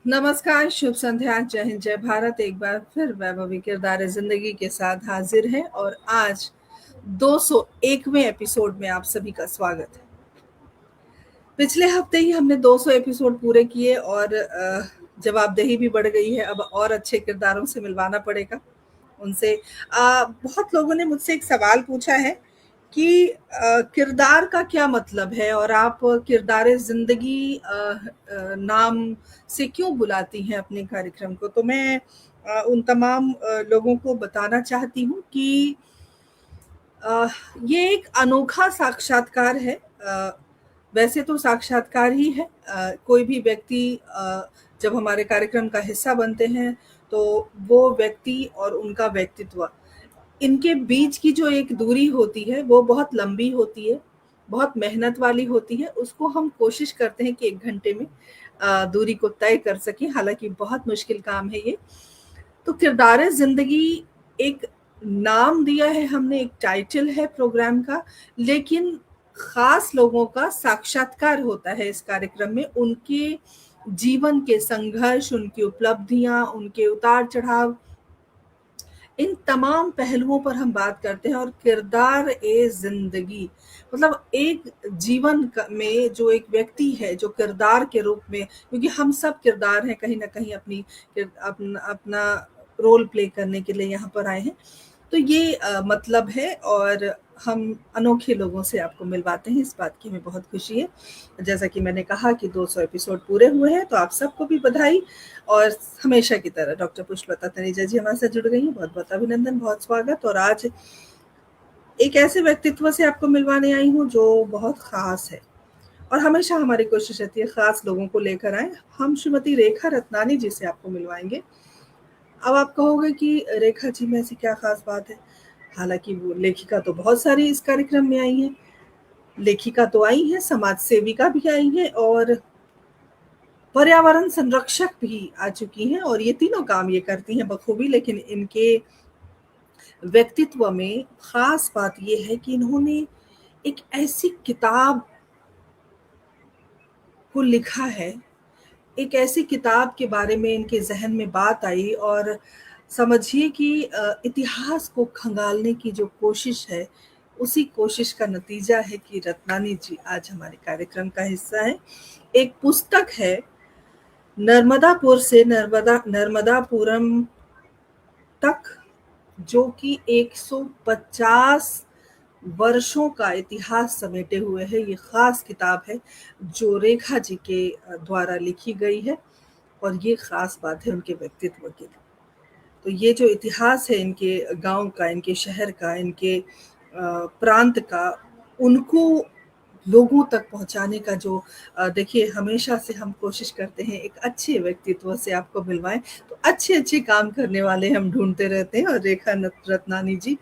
नमस्कार, शुभ संध्या, जय हिंद, जय भारत। एक बार फिर वैभवी किरदार ज़िंदगी के साथ हाजिर हैं और आज 201वें एपिसोड में आप सभी का स्वागत है। पिछले हफ्ते ही हमने 200 एपिसोड पूरे किए और जवाबदेही भी बढ़ गई है। अब और अच्छे किरदारों से मिलवाना पड़ेगा उनसे। बहुत लोगों ने मुझसे एक सवाल पूछा है कि किरदार का क्या मतलब है और आप किरदार ज़िंदगी नाम से क्यों बुलाती हैं अपने कार्यक्रम को। तो मैं उन तमाम लोगों को बताना चाहती हूँ कि अ, ये एक अनोखा साक्षात्कार है। वैसे तो साक्षात्कार ही है। कोई भी व्यक्ति जब हमारे कार्यक्रम का हिस्सा बनते हैं तो वो व्यक्ति और उनका व्यक्तित्व, इनके बीच की जो एक दूरी होती है वो बहुत लंबी होती है, बहुत मेहनत वाली होती है। उसको हम कोशिश करते हैं कि 1 घंटे में दूरी को तय कर सकें, हालाँकि बहुत मुश्किल काम है ये। तो किरदार ज़िंदगी एक नाम दिया है हमने, एक टाइटल है प्रोग्राम का, लेकिन ख़ास लोगों का साक्षात्कार होता है इस कार्यक्रम में। उनके जीवन के संघर्ष, उनकी उपलब्धियाँ, उनके उतार-चढ़ाव, इन तमाम पहलुओं पर हम बात करते हैं। और किरदार ए ज़िंदगी मतलब एक जीवन में जो एक व्यक्ति है जो किरदार के रूप में, क्योंकि हम सब किरदार हैं कहीं ना कहीं, अपना अपना रोल प्ले करने के लिए यहाँ पर आए हैं। तो ये मतलब है। और हम अनोखे लोगों से आपको मिलवाते हैं, इस बात की हमें बहुत खुशी है। जैसा कि मैंने कहा कि 200 एपिसोड पूरे हुए हैं, तो आप सबको भी बधाई। और हमेशा की तरह डॉक्टर पुष्पलता तनेजा जी हमारे साथ जुड़ गई हैं, बहुत बहुत अभिनंदन, बहुत स्वागत। और आज एक ऐसे व्यक्तित्व से आपको मिलवाने आई हूँ जो बहुत खास है और हमेशा हमारी कोशिश रहती है खास लोगों को लेकर आए। हम श्रीमती रेखा रत्नानी जी से आपको मिलवाएंगे। अब आप कहोगे कि रेखा जी में ऐसी क्या खास बात है। हालांकि वो लेखिका तो बहुत सारी इस कार्यक्रम में आई हैं, लेखिका तो आई हैं, समाज सेविका भी आई हैं और पर्यावरण संरक्षक भी आ चुकी हैं। और ये तीनों काम ये करती हैं बखूबी। लेकिन इनके व्यक्तित्व में खास बात ये है कि इन्होंने एक ऐसी किताब को लिखा है, एक ऐसी किताब के बारे में इनके ज़हन में बात आई और समझिए कि इतिहास को खंगालने की जो कोशिश है, उसी कोशिश का नतीजा है कि रत्नानी जी आज हमारे कार्यक्रम का हिस्सा हैं। एक पुस्तक है नर्मदापुर से नर्मदापुरम तक, जो कि 150 वर्षों का इतिहास समेटे हुए है। ये खास किताब है जो रेखा जी के द्वारा लिखी गई है और ये खास बात है उनके व्यक्तित्व की। तो ये जो इतिहास है इनके गांव का, इनके शहर का, इनके प्रांत का, उनको लोगों तक पहुंचाने का जो देखिए, हमेशा से हम कोशिश करते हैं एक अच्छे व्यक्तित्व से आपको मिलवाएं। तो अच्छे अच्छे काम करने वाले हम ढूंढते रहते हैं और रेखा रत्नानी जी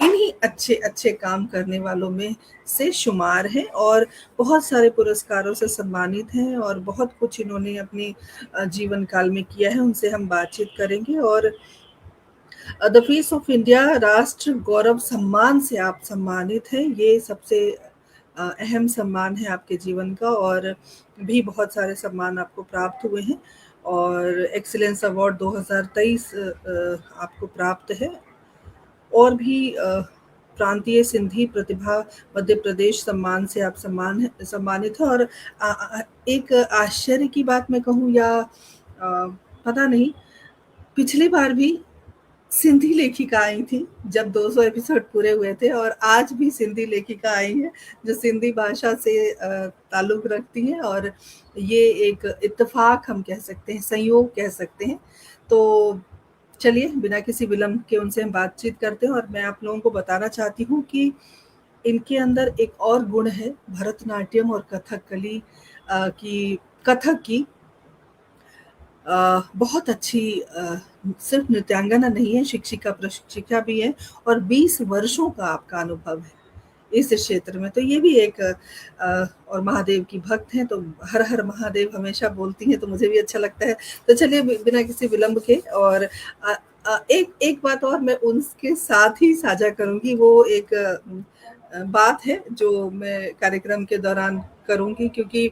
इन्हीं अच्छे अच्छे काम करने वालों में से शुमार हैं और बहुत सारे पुरस्कारों से सम्मानित हैं और बहुत कुछ इन्होंने अपने जीवन काल में किया है। उनसे हम बातचीत करेंगे। और द फेस ऑफ इंडिया राष्ट्र गौरव सम्मान से आप सम्मानित हैं। ये सबसे अहम सम्मान है आपके जीवन का। और भी बहुत सारे सम्मान आपको प्राप्त हुए हैं और एक्सीलेंस अवार्ड 2023 आपको प्राप्त है। और भी प्रांतीय सिंधी प्रतिभा मध्य प्रदेश सम्मान से आप सम्मानित हैं। और एक आश्चर्य की बात मैं कहूँ या पता नहीं, पिछली बार भी सिंधी लेखिका आई थी जब 200 एपिसोड पूरे हुए थे, और आज भी सिंधी लेखिका आई है जो सिंधी भाषा से ताल्लुक़ रखती हैं। और ये एक इत्तेफ़ाक हम कह सकते हैं, संयोग कह सकते हैं। तो चलिए बिना किसी विलंब के उनसे हम बातचीत करते हैं। और मैं आप लोगों को बताना चाहती हूँ कि इनके अंदर एक और गुण है भरतनाट्यम और कथकली कथक की बहुत अच्छी सिर्फ नृत्यांगना नहीं है, शिक्षिका प्रशिक्षिका भी है और 20 वर्षों का आपका अनुभव है इस क्षेत्र में। तो ये भी एक और महादेव की भक्त हैं, तो हर हर महादेव हमेशा बोलती हैं, तो मुझे भी अच्छा लगता है। तो चलिए बिना किसी विलंब के, और एक एक बात और मैं उनके साथ ही साझा करूँगी। वो एक बात है जो मैं कार्यक्रम के दौरान करूंगी, क्योंकि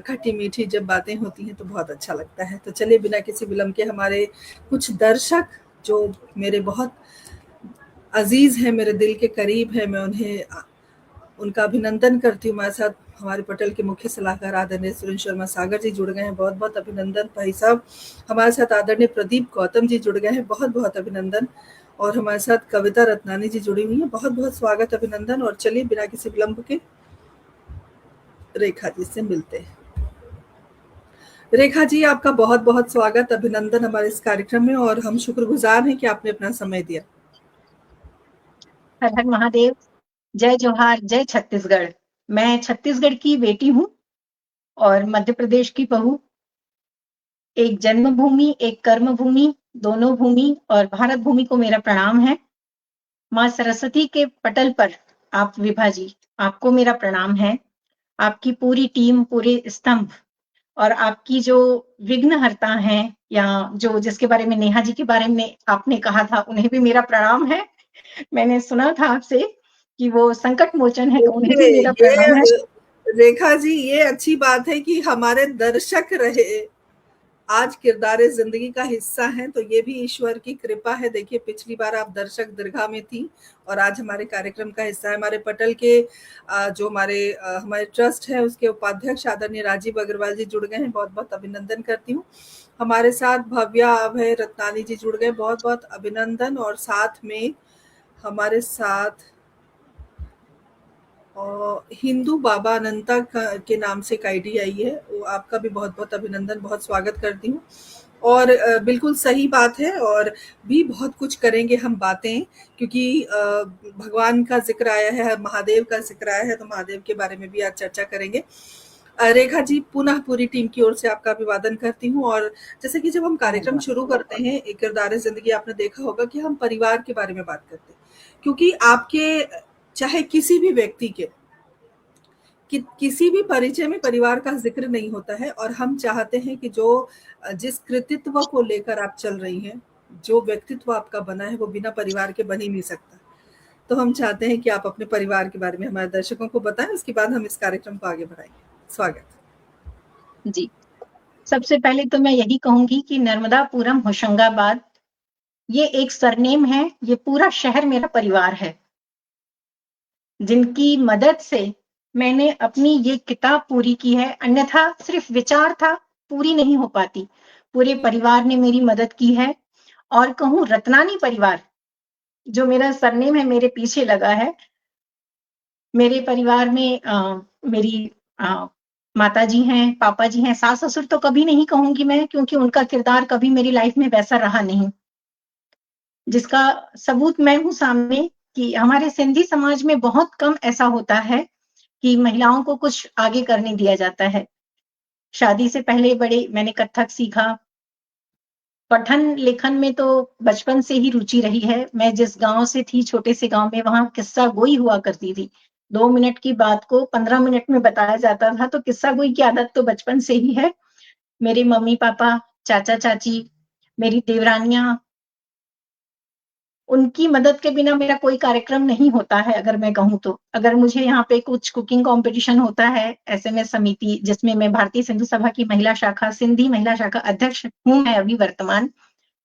खट्टी मीठी जब बातें होती हैं तो बहुत अच्छा लगता है। तो चलिए बिना किसी विलंब के हमारे कुछ दर्शक जो मेरे बहुत अजीज हैं, मेरे दिल के करीब है, मैं उन्हें उनका अभिनंदन करती हूँ। हमारे साथ हमारे पटल के मुख्य सलाहकार आदरणीय सुरेंद्र शर्मा सागर जी जुड़ गए हैं, बहुत बहुत अभिनंदन। भाई साहब हमारे साथ आदरणीय प्रदीप गौतम जी जुड़ गए हैं, बहुत बहुत अभिनंदन। और हमारे साथ कविता रत्नानी जी जुड़ी हुई हैं, बहुत बहुत स्वागत, अभिनंदन। और चलिए बिना किसी विलंब के रेखा जी से मिलते हैं। रेखा जी आपका बहुत बहुत स्वागत, अभिनंदन हमारे इस कार्यक्रम में, और हम शुक्रगुजार हैं कि आपने अपना समय दिया। हर हर महादेव, जय जोहार, जय छत्तीसगढ़। मैं छत्तीसगढ़ की बेटी हूँ और मध्य प्रदेश की बहू। एक जन्मभूमि, एक कर्म भूमि, दोनों भूमि और भारत भूमि को मेरा प्रणाम है। माँ सरस्वती के पटल पर आप विभा जी, आपको मेरा प्रणाम है। आपकी पूरी टीम, पूरे स्तंभ और आपकी जो विघ्नहर्ता हैं, या जो जिसके बारे में नेहा जी के बारे में आपने कहा था, उन्हें भी मेरा प्रणाम है। मैंने सुना था आपसे कि वो संकट मोचन है, तो उन्हें भी मेरा प्रणाम है। रेखा जी ये अच्छी बात है कि हमारे दर्शक रहे आज किरदारे जिंदगी का हिस्सा हैं, तो ये भी ईश्वर की कृपा है। देखिए पिछली बार आप दर्शक दीर्घा में थी और आज हमारे कार्यक्रम का हिस्सा है। हमारे पटल के जो हमारे ट्रस्ट है उसके उपाध्यक्ष आदरणीय राजीव अग्रवाल जी जुड़ गए हैं, बहुत बहुत अभिनंदन करती हूँ। हमारे साथ भव्या अभय रत्नानी जी जुड़ गए, बहुत बहुत अभिनंदन। और साथ में हमारे साथ हिंदू बाबा अनंता के नाम से एक आईडी आई है, वो आपका भी बहुत बहुत अभिनंदन, बहुत स्वागत करती हूँ। और बिल्कुल सही बात है, और भी बहुत कुछ करेंगे हम बातें, क्योंकि भगवान का जिक्र आया है, महादेव का जिक्र आया है, तो महादेव के बारे में भी आज चर्चा करेंगे। रेखा जी पुनः पूरी टीम की ओर से आपका अभिवादन करती हूँ। और जैसे कि जब हम कार्यक्रम शुरू करते हैं एक किरदार जिंदगी, आपने देखा होगा कि हम परिवार के बारे में बात करते हैं, क्योंकि आपके चाहे किसी भी व्यक्ति के किसी भी परिचय में परिवार का जिक्र नहीं होता है। और हम चाहते हैं कि जो जिस कृतित्व को लेकर आप चल रही हैं, जो व्यक्तित्व आपका बना है, वो बिना परिवार के बन ही नहीं सकता। तो हम चाहते हैं कि आप अपने परिवार के बारे में हमारे दर्शकों को बताएं, उसके बाद हम इस कार्यक्रम को आगे बढ़ाएंगे। स्वागत जी। सबसे पहले तो मैं यही कहूंगी कि नर्मदापुरम होशंगाबाद ये एक सरनेम है, ये पूरा शहर मेरा परिवार है, जिनकी मदद से मैंने अपनी ये किताब पूरी की है। अन्यथा सिर्फ विचार था, पूरी नहीं हो पाती। पूरे परिवार ने मेरी मदद की है। और कहूँ रत्नानी परिवार, जो मेरा सरनेम है, मेरे पीछे लगा है। मेरे परिवार में मेरी माता जी हैं, पापा जी हैं, सास ससुर तो कभी नहीं कहूंगी मैं, क्योंकि उनका किरदार कभी मेरी लाइफ में वैसा रहा नहीं, जिसका सबूत मैं हूं सामने। कि हमारे सिंधी समाज में बहुत कम ऐसा होता है कि महिलाओं को कुछ आगे करने दिया जाता है। शादी से पहले मैंने कथक सीखा। पठन लेखन में तो बचपन से ही रुचि रही है। मैं जिस गांव से थी, छोटे से गांव में, वहां किस्सा गोई हुआ करती थी। 2 मिनट की बात को 15 मिनट में बताया जाता था, तो किस्सा गोई की आदत तो बचपन से ही है। मेरे मम्मी पापा, चाचा चाची, मेरी देवरानियां, उनकी मदद के बिना मेरा कोई कार्यक्रम नहीं होता है। अगर मैं कहूँ तो, अगर मुझे यहाँ पे कुछ कुकिंग कंपटीशन होता है, एसएमएस समिति, जिसमें मैं भारतीय सिंधु सभा की महिला शाखा, सिंधी महिला शाखा अध्यक्ष हूँ मैं अभी वर्तमान,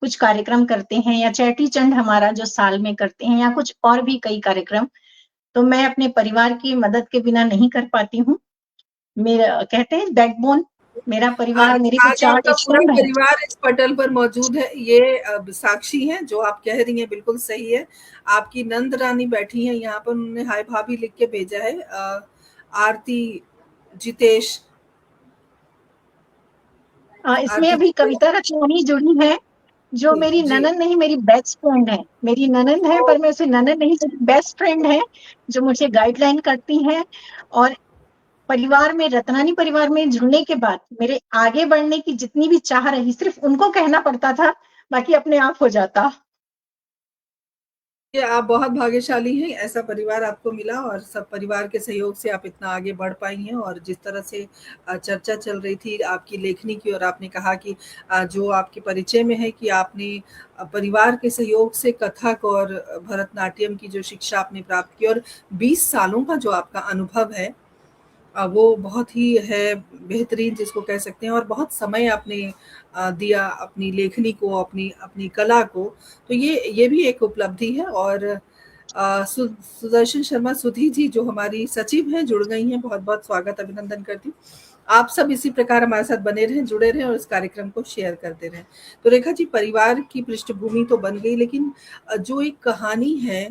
कुछ कार्यक्रम करते हैं, या चैटी चंड हमारा जो साल में करते हैं, या कुछ और भी कई कार्यक्रम, तो मैं अपने परिवार की मदद के बिना नहीं कर पाती हूँ। मेरा कहते हैं बैकबोन, मेरा परिवार, मेरे तो आज 4 आपका पूरा स्तंभ है। परिवार इस पटल पर मौजूद है, ये साक्षी हैं, जो आप कह रही हैं बिल्कुल सही है। आपकी नंद रानी बैठी हैं यहाँ पर, उन्होंने हाय भाभी लिख के भेजा है। आरती जितेश, इसमें आरती अभी जितेश कविता रचनानी जुड़ी है, जो जी मेरी जी। ननद नहीं, मेरी बेस्ट फ्रेंड है। मेरी ननद है, पर मैं उसे ननद नहीं, मेरी बेस्ट फ्रेंड है, जो मुझे गाइडलाइन करती है। और परिवार में, रत्नानी परिवार में जुड़ने के बाद मेरे आगे बढ़ने की जितनी भी चाह रही, सिर्फ उनको कहना पड़ता था, बाकी अपने आप हो जाता। ये आप बहुत भाग्यशाली हैं, ऐसा परिवार आपको मिला, और सब परिवार के सहयोग से आप इतना आगे बढ़ पाई हैं। और जिस तरह से चर्चा चल रही थी आपकी लेखनी की, और आपने कहा कि जो आपके परिचय में है कि आपने परिवार के सहयोग से कथक और भरतनाट्यम की जो शिक्षा आपने प्राप्त की, और 20 सालों का जो आपका अनुभव है, वो बहुत ही है बेहतरीन जिसको कह सकते हैं, और बहुत समय आपने दिया अपनी लेखनी को, अपनी अपनी कला को। तो ये भी एक उपलब्धि है। और सुदर्शन शर्मा सुधी जी जो हमारी सचिव हैं, जुड़ गई हैं, बहुत बहुत स्वागत अभिनंदन करती हूँ। आप सब इसी प्रकार हमारे साथ बने रहें, जुड़े रहें और इस कार्यक्रम को शेयर करते रहें। तो रेखा जी, परिवार की पृष्ठभूमि तो बन गई, लेकिन जो एक कहानी है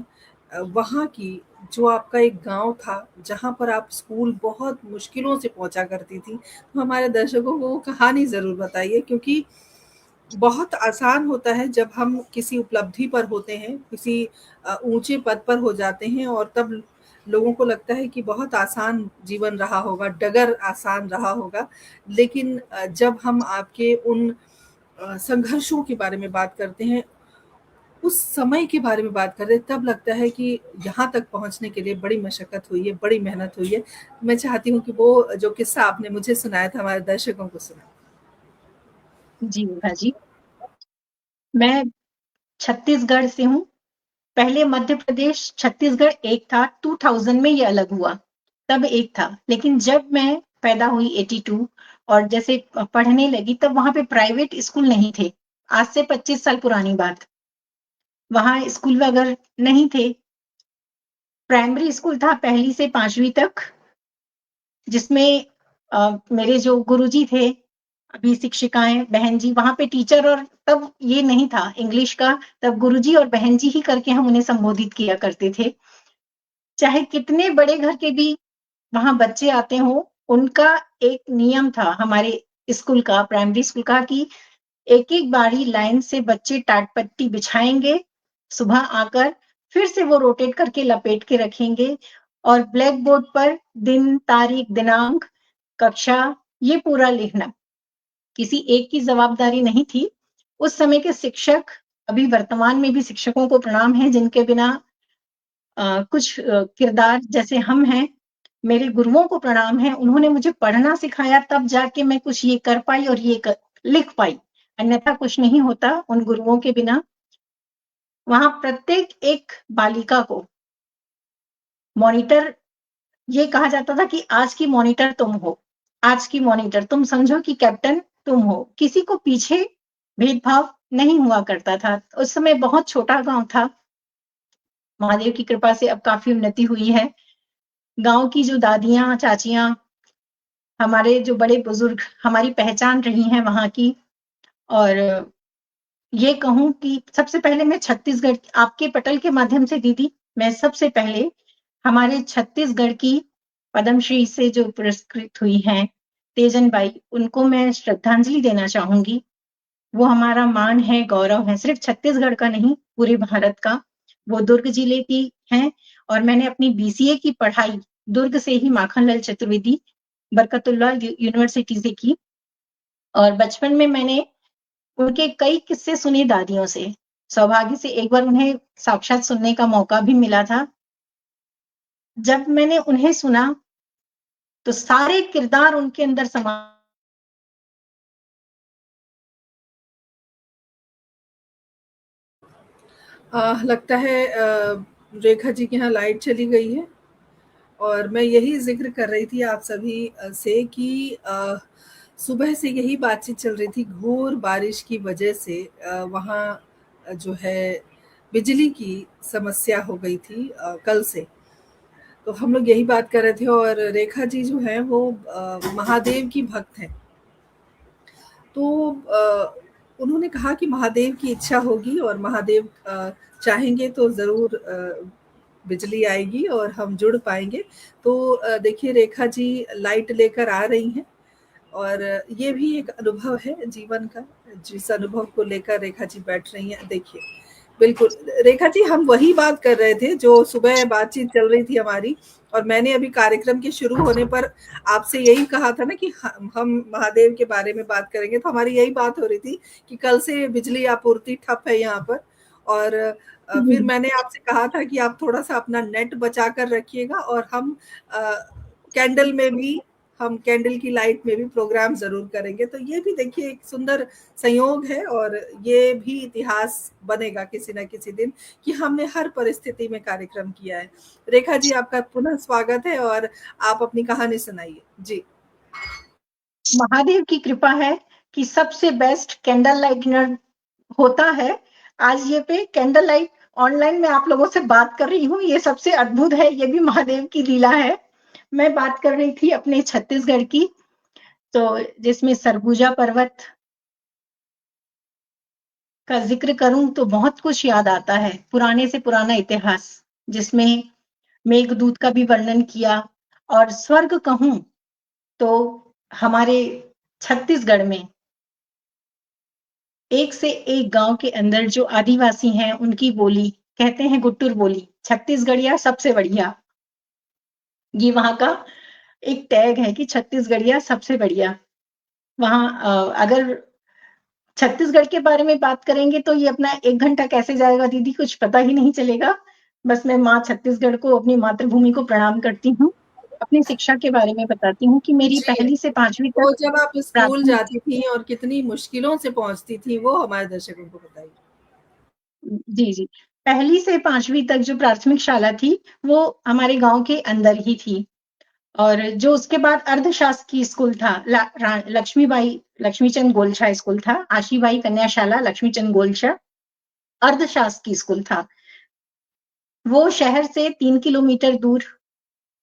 वहाँ की, जो आपका एक गाँव था, जहाँ पर आप स्कूल बहुत मुश्किलों से पहुँचा करती थी, तो हमारे दर्शकों को वो कहानी ज़रूर बताइए, क्योंकि बहुत आसान होता है जब हम किसी उपलब्धि पर होते हैं, किसी ऊँचे पद पर हो जाते हैं, और तब लोगों को लगता है कि बहुत आसान जीवन रहा होगा, डगर आसान रहा होगा। लेकिन जब हम आपके उन संघर्षों के बारे में बात करते हैं, उस समय के बारे में बात कर रहे हैं, तब लगता है कि यहाँ तक पहुँचने के लिए बड़ी मशक्कत हुई है, बड़ी मेहनत हुई है। मैं चाहती हूँ कि वो जो किस्सा आपने मुझे सुनाया था, हमारे दर्शकों को सुनाएँ। जी रेखा जी, मैं छत्तीसगढ़ से हूँ। पहले मध्य प्रदेश छत्तीसगढ़ एक था, 2000 में ये अलग हुआ, तब एक था। लेकिन जब मैं पैदा हुई 82 और जैसे पढ़ने लगी, तब वहां पे प्राइवेट स्कूल नहीं थे। आज से 25 साल पुरानी बात। वहां स्कूल वगैरह नहीं थे। प्राइमरी स्कूल था 1ली से 5वीं तक, जिसमें मेरे जो गुरुजी थे, अभी शिक्षिकाएं बहन जी, वहां पे टीचर, और तब ये नहीं था इंग्लिश का, तब गुरुजी और बहन जी ही करके हम उन्हें संबोधित किया करते थे। चाहे कितने बड़े घर के भी वहां बच्चे आते हो, उनका एक नियम था हमारे स्कूल का, प्राइमरी स्कूल का, कि एक एक बारी लाइन से बच्चे टाट पट्टी बिछाएंगे, सुबह आकर फिर से वो रोटेट करके लपेट के रखेंगे, और ब्लैक बोर्ड पर दिन, तारीख, दिनांक, कक्षा, ये पूरा लिखना। किसी एक की जवाबदारी नहीं थी। उस समय के शिक्षक, अभी वर्तमान में भी शिक्षकों को प्रणाम है, जिनके बिना कुछ किरदार जैसे हम हैं, मेरे गुरुओं को प्रणाम है। उन्होंने मुझे पढ़ना सिखाया, तब जाके मैं कुछ ये कर पाई और लिख पाई, अन्यथा कुछ नहीं होता उन गुरुओं के बिना। वहां प्रत्येक एक बालिका को मॉनिटर, ये कहा जाता था कि आज की मॉनिटर तुम हो, आज की मॉनिटर, तुम समझो कि कैप्टन तुम हो। किसी को पीछे भेदभाव नहीं हुआ करता था। उस समय बहुत छोटा गांव था। महादेव की कृपा से अब काफी उन्नति हुई है। गांव की जो दादियां, चाचियां, हमारे जो बड़े बुजुर्ग हमारी पहचान रही हैं वहां की। और ये कहूं कि सबसे पहले मैं छत्तीसगढ़, आपके पटल के माध्यम से दीदी, मैं सबसे पहले हमारे छत्तीसगढ़ की पद्मश्री से जो पुरस्कृत हुई हैं, तेजन बाई, उनको मैं श्रद्धांजलि देना चाहूंगी। वो हमारा मान है, गौरव है, सिर्फ छत्तीसगढ़ का नहीं, पूरे भारत का। वो दुर्ग जिले की हैं, और मैंने अपनी बीसीए की पढ़ाई दुर्ग से ही, माखनलाल चतुर्वेदी बरकतुल्लाह यूनिवर्सिटी से की। और बचपन में मैंने उनके कई किस्से सुने दादियों से। सौभाग्य से एक बार उन्हें साक्षात सुनने का मौका भी मिला था। जब मैंने उन्हें सुना, तो सारे किरदार उनके अंदर समा। लगता है रेखा जी के यहाँ लाइट चली गई है, और मैं यही ज़िक्र कर रही थी आप सभी से कि सुबह से यही बातचीत चल रही थी, घोर बारिश की वजह से वहाँ जो है बिजली की समस्या हो गई थी कल से। तो हम लोग यही बात कर रहे थे, और रेखा जी जो हैं वो महादेव की भक्त हैं। तो उन्होंने कहा कि महादेव की इच्छा होगी और महादेव चाहेंगे तो ज़रूर बिजली आएगी और हम जुड़ पाएँगे। तो देखिए रेखा जी लाइट लेकर आ रही हैं, और ये भी एक अनुभव है जीवन का, जिस अनुभव को लेकर रेखा जी बैठ रही हैं। देखिए, बिल्कुल, रेखा जी हम वही बात कर रहे थे जो सुबह बातचीत चल रही थी हमारी, और मैंने अभी कार्यक्रम के शुरू होने पर आपसे यही कहा था ना कि हम महादेव के बारे में बात करेंगे, तो हमारी यही बात हो रही थी कि कल से बिजली आपूर्ति ठप है यहाँ पर। और फिर मैंने आपसे कहा था कि आप थोड़ा-सा अपना नेट बचा कर रखिएगा, और हम अ, कैंडल में भी हम कैंडल की लाइट में भी प्रोग्राम ज़रूर करेंगे। तो ये भी देखिए एक सुंदर संयोग है, और ये भी इतिहास बनेगा किसी न किसी दिन कि हमने हर परिस्थिति में कार्यक्रम किया है। रेखा जी, आपका पुनः स्वागत है, और आप अपनी कहानी सुनाइए। जी। महादेव की कृपा है कि सबसे बेस्ट कैंडल लाइट डिनर होता है। आज ये पे कैंडल लाइट ऑनलाइन में आप लोगों से बात कर रही हूँ, ये सबसे अद्भुत है, ये भी महादेव की लीला है। मैं बात कर रही थी अपने छत्तीसगढ़ की, तो जिसमें सरगुजा पर्वत का जिक्र करूं तो बहुत कुछ याद आता है, पुराने से पुराना इतिहास, जिसमें मेघदूत का भी वर्णन किया। और स्वर्ग कहूं तो हमारे छत्तीसगढ़ में एक से एक गांव के अंदर जो आदिवासी हैं उनकी बोली कहते हैं गुट्टुर बोली, छत्तीसगढ़िया सबसे बढ़िया। ये वहां का एक टैग है कि छत्तीसगढ़िया सबसे बढ़िया। वहां अगर छत्तीसगढ़ के बारे में बात करेंगे तो ये अपना 1 घंटा कैसे जाएगा दीदी, कुछ पता ही नहीं चलेगा। बस मैं माँ छत्तीसगढ़ को, अपनी मातृभूमि को प्रणाम करती हूँ। अपनी शिक्षा के बारे में बताती हूँ कि मेरी जी, 1ली से 5वीं तक तो जब आप स्कूल प्राथमिक। जाती थी और कितनी मुश्किलों से पहुँचती थी, वो हमारे दर्शकों को बताइए। जी, जी। 1ली से 5वीं तक जो प्राथमिक शाला थी, वो हमारे गाँव के अंदर ही थी। और जो उसके बाद अर्धशासकीय स्कूल था, लक्ष्मीचंद गोलछा स्कूल था, आशीबाई कन्याशाला लक्ष्मीचंद गोलछा अर्धशासकीय स्कूल था। वो शहर से 3 किलोमीटर दूर,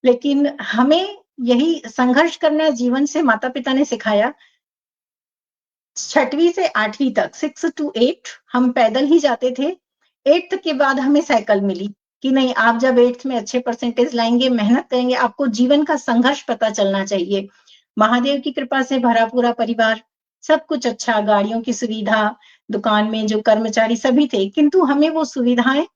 लेकिन हमें यही संघर्ष करना जीवन से माता पिता ने सिखाया। 6वीं से 8वीं तक 6 to 8 हम पैदल ही जाते थे। 8th के बाद हमें साइकिल मिली कि नहीं, आप जब 8th में अच्छे परसेंटेज लाएंगे, मेहनत करेंगे, आपको जीवन का संघर्ष पता चलना चाहिए। महादेव की कृपा से भरा पूरा परिवार, सब कुछ अच्छा, गाड़ियों की सुविधा, दुकान में जो कर्मचारी सभी थे, किंतु हमें वो सुविधाएं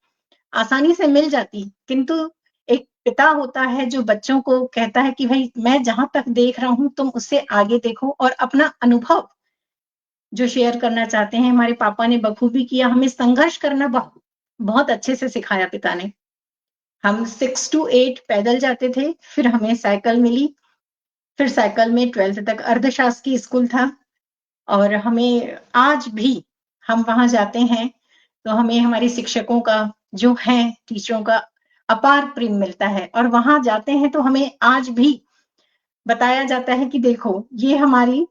आसानी से मिल जाती। किंतु एक पिता होता है जो बच्चों को कहता है कि भाई मैं जहां तक देख रहा हूं तुम उससे आगे देखो, और अपना अनुभव जो शेयर करना चाहते हैं, हमारे पापा ने बखूबी किया। हमें संघर्ष करना बहुत अच्छे से सिखाया पिता ने। हम 6 to 8 पैदल जाते थे, फिर हमें साइकिल मिली, फिर साइकिल में 12th तक अर्धशासकीय स्कूल था। और हमें आज भी हम वहां जाते हैं तो हमें हमारे शिक्षकों का, जो है टीचरों का, अपार प्रेम मिलता है। और वहां जाते हैं तो हमें आज भी बताया जाता है कि देखो ये हमारी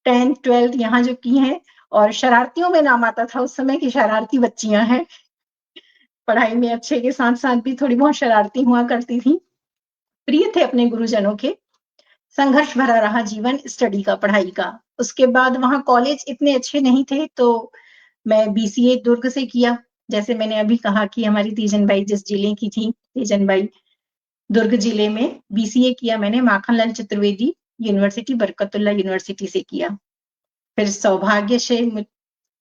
10th 12th यहाँ जो की है। और शरारतियों में नाम आता था उस समय की शरारती बच्चियां हैं, पढ़ाई में अच्छे के साथ साथ भी थोड़ी बहुत शरारती हुआ करती थी। प्रिय थे अपने गुरुजनों के। संघर्ष भरा रहा जीवन स्टडी का, पढ़ाई का। उसके बाद वहां कॉलेज इतने अच्छे नहीं थे, तो मैं बीसीए दुर्ग से किया। जैसे मैंने अभी कहा कि हमारी तीजनबाई जिस जिले की थी, तीजनबाई दुर्ग जिले में बीसीए किया मैंने, माखनलाल चतुर्वेदी यूनिवर्सिटी, बरकतुल्ला यूनिवर्सिटी से किया। फिर सौभाग्य से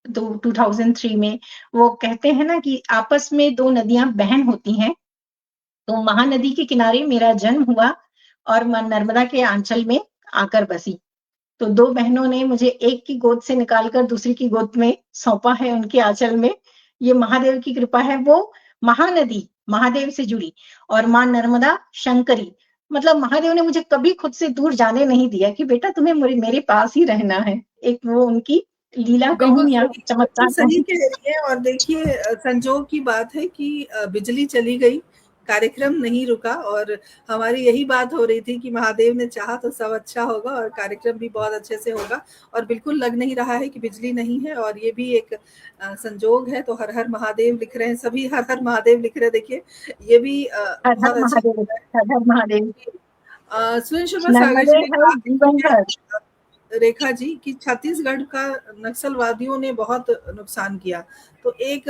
2003 में, वो कहते हैं ना कि आपस में दो नदियां बहन होती हैं, तो महानदी के किनारे मेरा जन्म हुआ और नर्मदा के आंचल में आकर बसी। तो दो बहनों ने मुझे एक की गोद से निकालकर दूसरी की गोद में सौंपा है, उनके आंचल में। ये महादेव की कृपा है। वो महानदी महादेव से जुड़ी, और मां नर्मदा शंकरी, मतलब महादेव ने मुझे कभी खुद से दूर जाने नहीं दिया कि बेटा तुम्हें मेरे पास ही रहना है। एक वो उनकी लीला कहूं या बिल्कुल चमत्कार सही कहूं। कह रही हैं। और देखिए संजोग की बात है कि बिजली चली गई, कार्यक्रम नहीं रुका, और हमारी यही बात हो रही थी कि महादेव ने चाहा तो सब अच्छा होगा और कार्यक्रम भी बहुत अच्छे से होगा। और बिल्कुल लग नहीं रहा है कि बिजली नहीं है, और ये भी एक संजोग है। तो हर हर महादेव लिख रहे हैं, सभी हर हर महादेव लिख रहे हैं। देखिए ये भी हर हर बहुत अच्छा महादेव, लग रहा है। हर हर महादेव। सुनील शर्मा सागर जी नर्मदे ने हर कहा जीवन है, भर। रेखा जी, कि छत्तीसगढ़ का नक्सलवादियों ने बहुत नुकसान किया। तो एक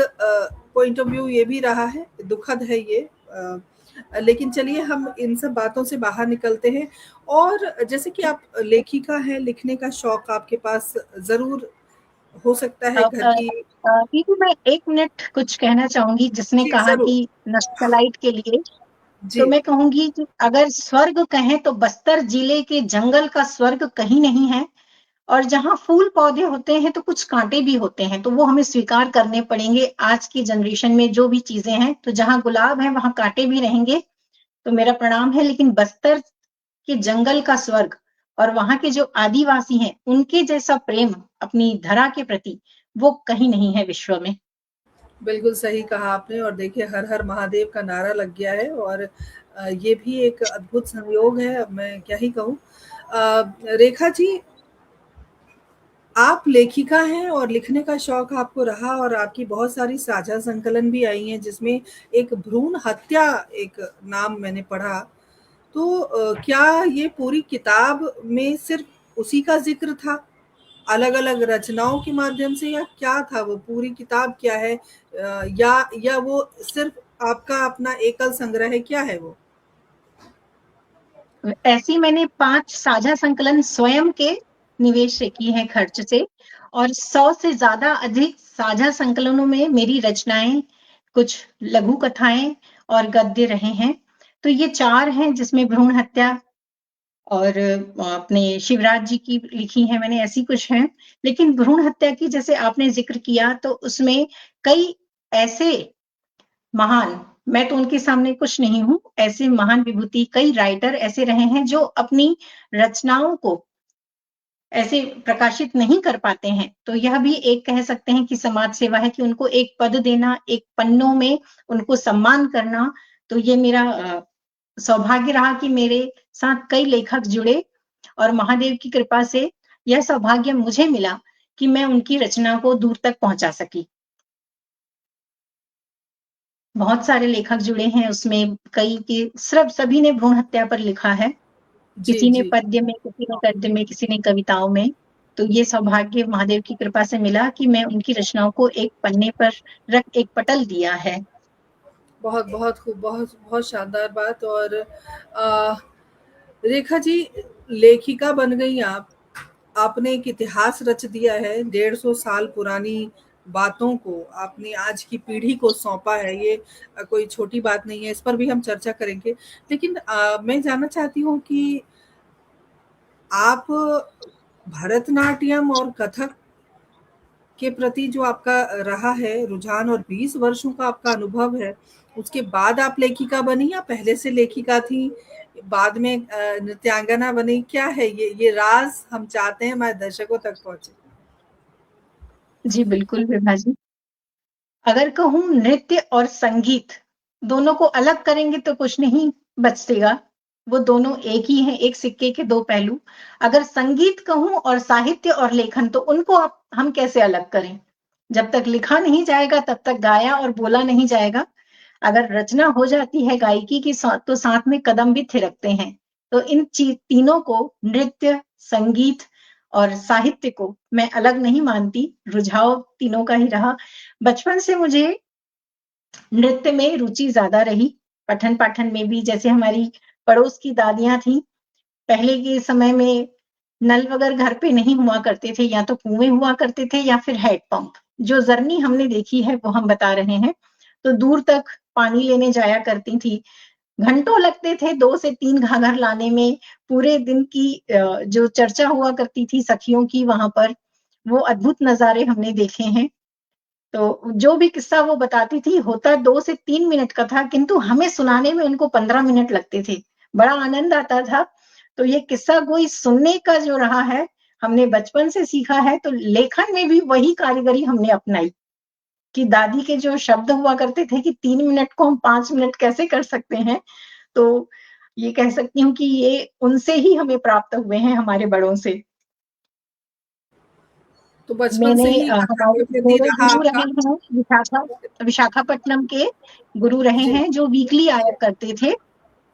पॉइंट ऑफ व्यू ये भी रहा है, दुखद है ये। लेकिन चलिए हम इन सब बातों से बाहर निकलते हैं। और जैसे कि आप लेखिका हैं, लिखने का शौक आपके पास जरूर हो सकता है, घर की। दीदी मैं 1 मिनट कुछ कहना चाहूंगी। जिसने जी कहा जरूर। कि नक्सलाइट के लिए, तो जी मैं कहूंगी कि अगर स्वर्ग कहें तो बस्तर जिले के जंगल का स्वर्ग कहीं नहीं है। और जहां फूल पौधे होते हैं तो कुछ कांटे भी होते हैं, तो वो हमें स्वीकार करने पड़ेंगे आज की जनरेशन में। जो भी चीजें हैं, तो जहां गुलाब है वहां कांटे भी रहेंगे, तो मेरा प्रणाम है। लेकिन बस्तर के जंगल का स्वर्ग और वहां के जो आदिवासी हैं उनके जैसा प्रेम अपनी धरा के प्रति वो कहीं नहीं है विश्व में। बिल्कुल सही कहा आपने। और देखिए, हर हर महादेव का नारा लग गया है। और ये भी एक अद्भुत संयोग है, अब मैं क्या ही कहूँ। रेखा जी, आप लेखिका हैं और लिखने का शौक आपको रहा, और आपकी बहुत सारी साझा संकलन भी आई हैं, जिसमें एक भ्रूण हत्या एक नाम मैंने पढ़ा। तो क्या ये पूरी किताब में सिर्फ उसी का ज़िक्र था? अलग-अलग रचनाओं के माध्यम से, या क्या था वो? पूरी किताब क्या है? या वो सिर्फ आपका अपना एकल संग्रह है, क्या है वो? ऐसी मैंने 5 साझा संकलन स्वयं के निवेश से की हैं खर्च से, और 100 से ज़्यादा अधिक साझा संकलनों में मेरी रचनाएँ, कुछ लघु कथाएँ और गद्य रहे हैं। तो ये 4 हैं जिसमें भ्रूण हत्या और अपने शिवराज जी की लिखी हैं मैंने, ऐसी कुछ हैं। लेकिन भ्रूण हत्या की जैसे आपने ज़िक्र किया, तो उसमें कई ऐसे महान, मैं तो उनके सामने कुछ नहीं हूँ, ऐसे महान विभूति कई राइटर ऐसे रहे हैं जो अपनी रचनाओं को ऐसे प्रकाशित नहीं कर पाते हैं। तो यह भी एक कह सकते हैं कि समाज सेवा है कि उनको एक पद देना, एक पन्नों में उनको सम्मान करना। तो ये मेरा सौभाग्य रहा कि मेरे साथ कई लेखक जुड़े, और महादेव की कृपा से यह सौभाग्य मुझे मिला कि मैं उनकी रचना को दूर तक पहुंचा सकी। बहुत सारे लेखक जुड़े हैं उसमें, कई के सिर्फ सभी ने भ्रूण हत्या पर लिखा है। जी, किसी ने जी। पद्य में, किसी ने गद्य में, किसी ने कविताओं में। तो ये सौभाग्य महादेव की कृपा से मिला कि मैं उनकी रचनाओं को एक पन्ने पर रख एक पटल दिया है। बहुत, बहुत खूब, बहुत, बहुत शानदार बात। और रेखा जी, लेखिका बन गई आप। आपने एक इतिहास रच दिया है, 150 साल पुरानी बातों को आपने आज की पीढ़ी को सौंपा है। ये कोई छोटी बात नहीं है, इस पर भी हम चर्चा करेंगे। लेकिन मैं जानना चाहती हूँ कि आप भरतनाट्यम और कथक के प्रति जो आपका रहा है रुझान, और 20 वर्षों का आपका अनुभव है, उसके बाद आप लेखिका बनी, या पहले से लेखिका थी, बाद में नृत्यांगना बनी? क्या है ये राज हम चाहते हैं हमारे दर्शकों तक पहुंचे। जी बिल्कुल विभा जी। अगर कहूँ नृत्य और संगीत दोनों को अलग करेंगे तो कुछ नहीं बचेगा। वो दोनों एक ही हैं, एक सिक्के के दो पहलू। अगर संगीत कहूँ और साहित्य और लेखन, तो उनको आप हम कैसे अलग करें? जब तक लिखा नहीं जाएगा तब तक गाया और बोला नहीं जाएगा। अगर रचना हो जाती है गायकी की तो साथ में कदम भी थिरकते हैं। तो इन तीनों को, नृत्य, संगीत और साहित्य को मैं अलग नहीं मानती, रुझाव तीनों का ही रहा। बचपन से मुझे नृत्य में रुचि ज्यादा रही, पठन पाठन में भी। जैसे हमारी पड़ोस की दादियां थी, पहले के समय में नल वगैरह घर पे नहीं हुआ करते थे, या तो कुएं हुआ करते थे या फिर हैंडपंप। जो जर्नी हमने देखी है वो हम बता रहे हैं। तो दूर तक पानी लेने जाया करती थी, घंटों लगते थे 2 से 3 घाघर लाने में। पूरे दिन की जो चर्चा हुआ करती थी सखियों की वहां पर, वो अद्भुत नजारे हमने देखे हैं। तो जो भी किस्सा वो बताती थी होता 2 से 3 मिनट का था, किंतु हमें सुनाने में उनको 15 मिनट लगते थे। बड़ा आनंद आता था। तो ये किस्सा कोई सुनने का जो रहा है, हमने बचपन से सीखा है। तो लेखन में भी वही कारीगरी हमने अपनाई, कि दादी के जो शब्द हुआ करते थे कि 3 मिनट को हम 5 मिनट कैसे कर सकते हैं। तो ये कह सकती हूँ कि ये उनसे ही हमें प्राप्त हुए हैं, हमारे बड़ों से। तो बचपन मैंने से ही कथक हमारे के प्रति मेरे रहा गुरु आपका। रहे हैं विशाखापट्टनम के गुरु रहे जी, हैं, जो वीकली आया करते थे।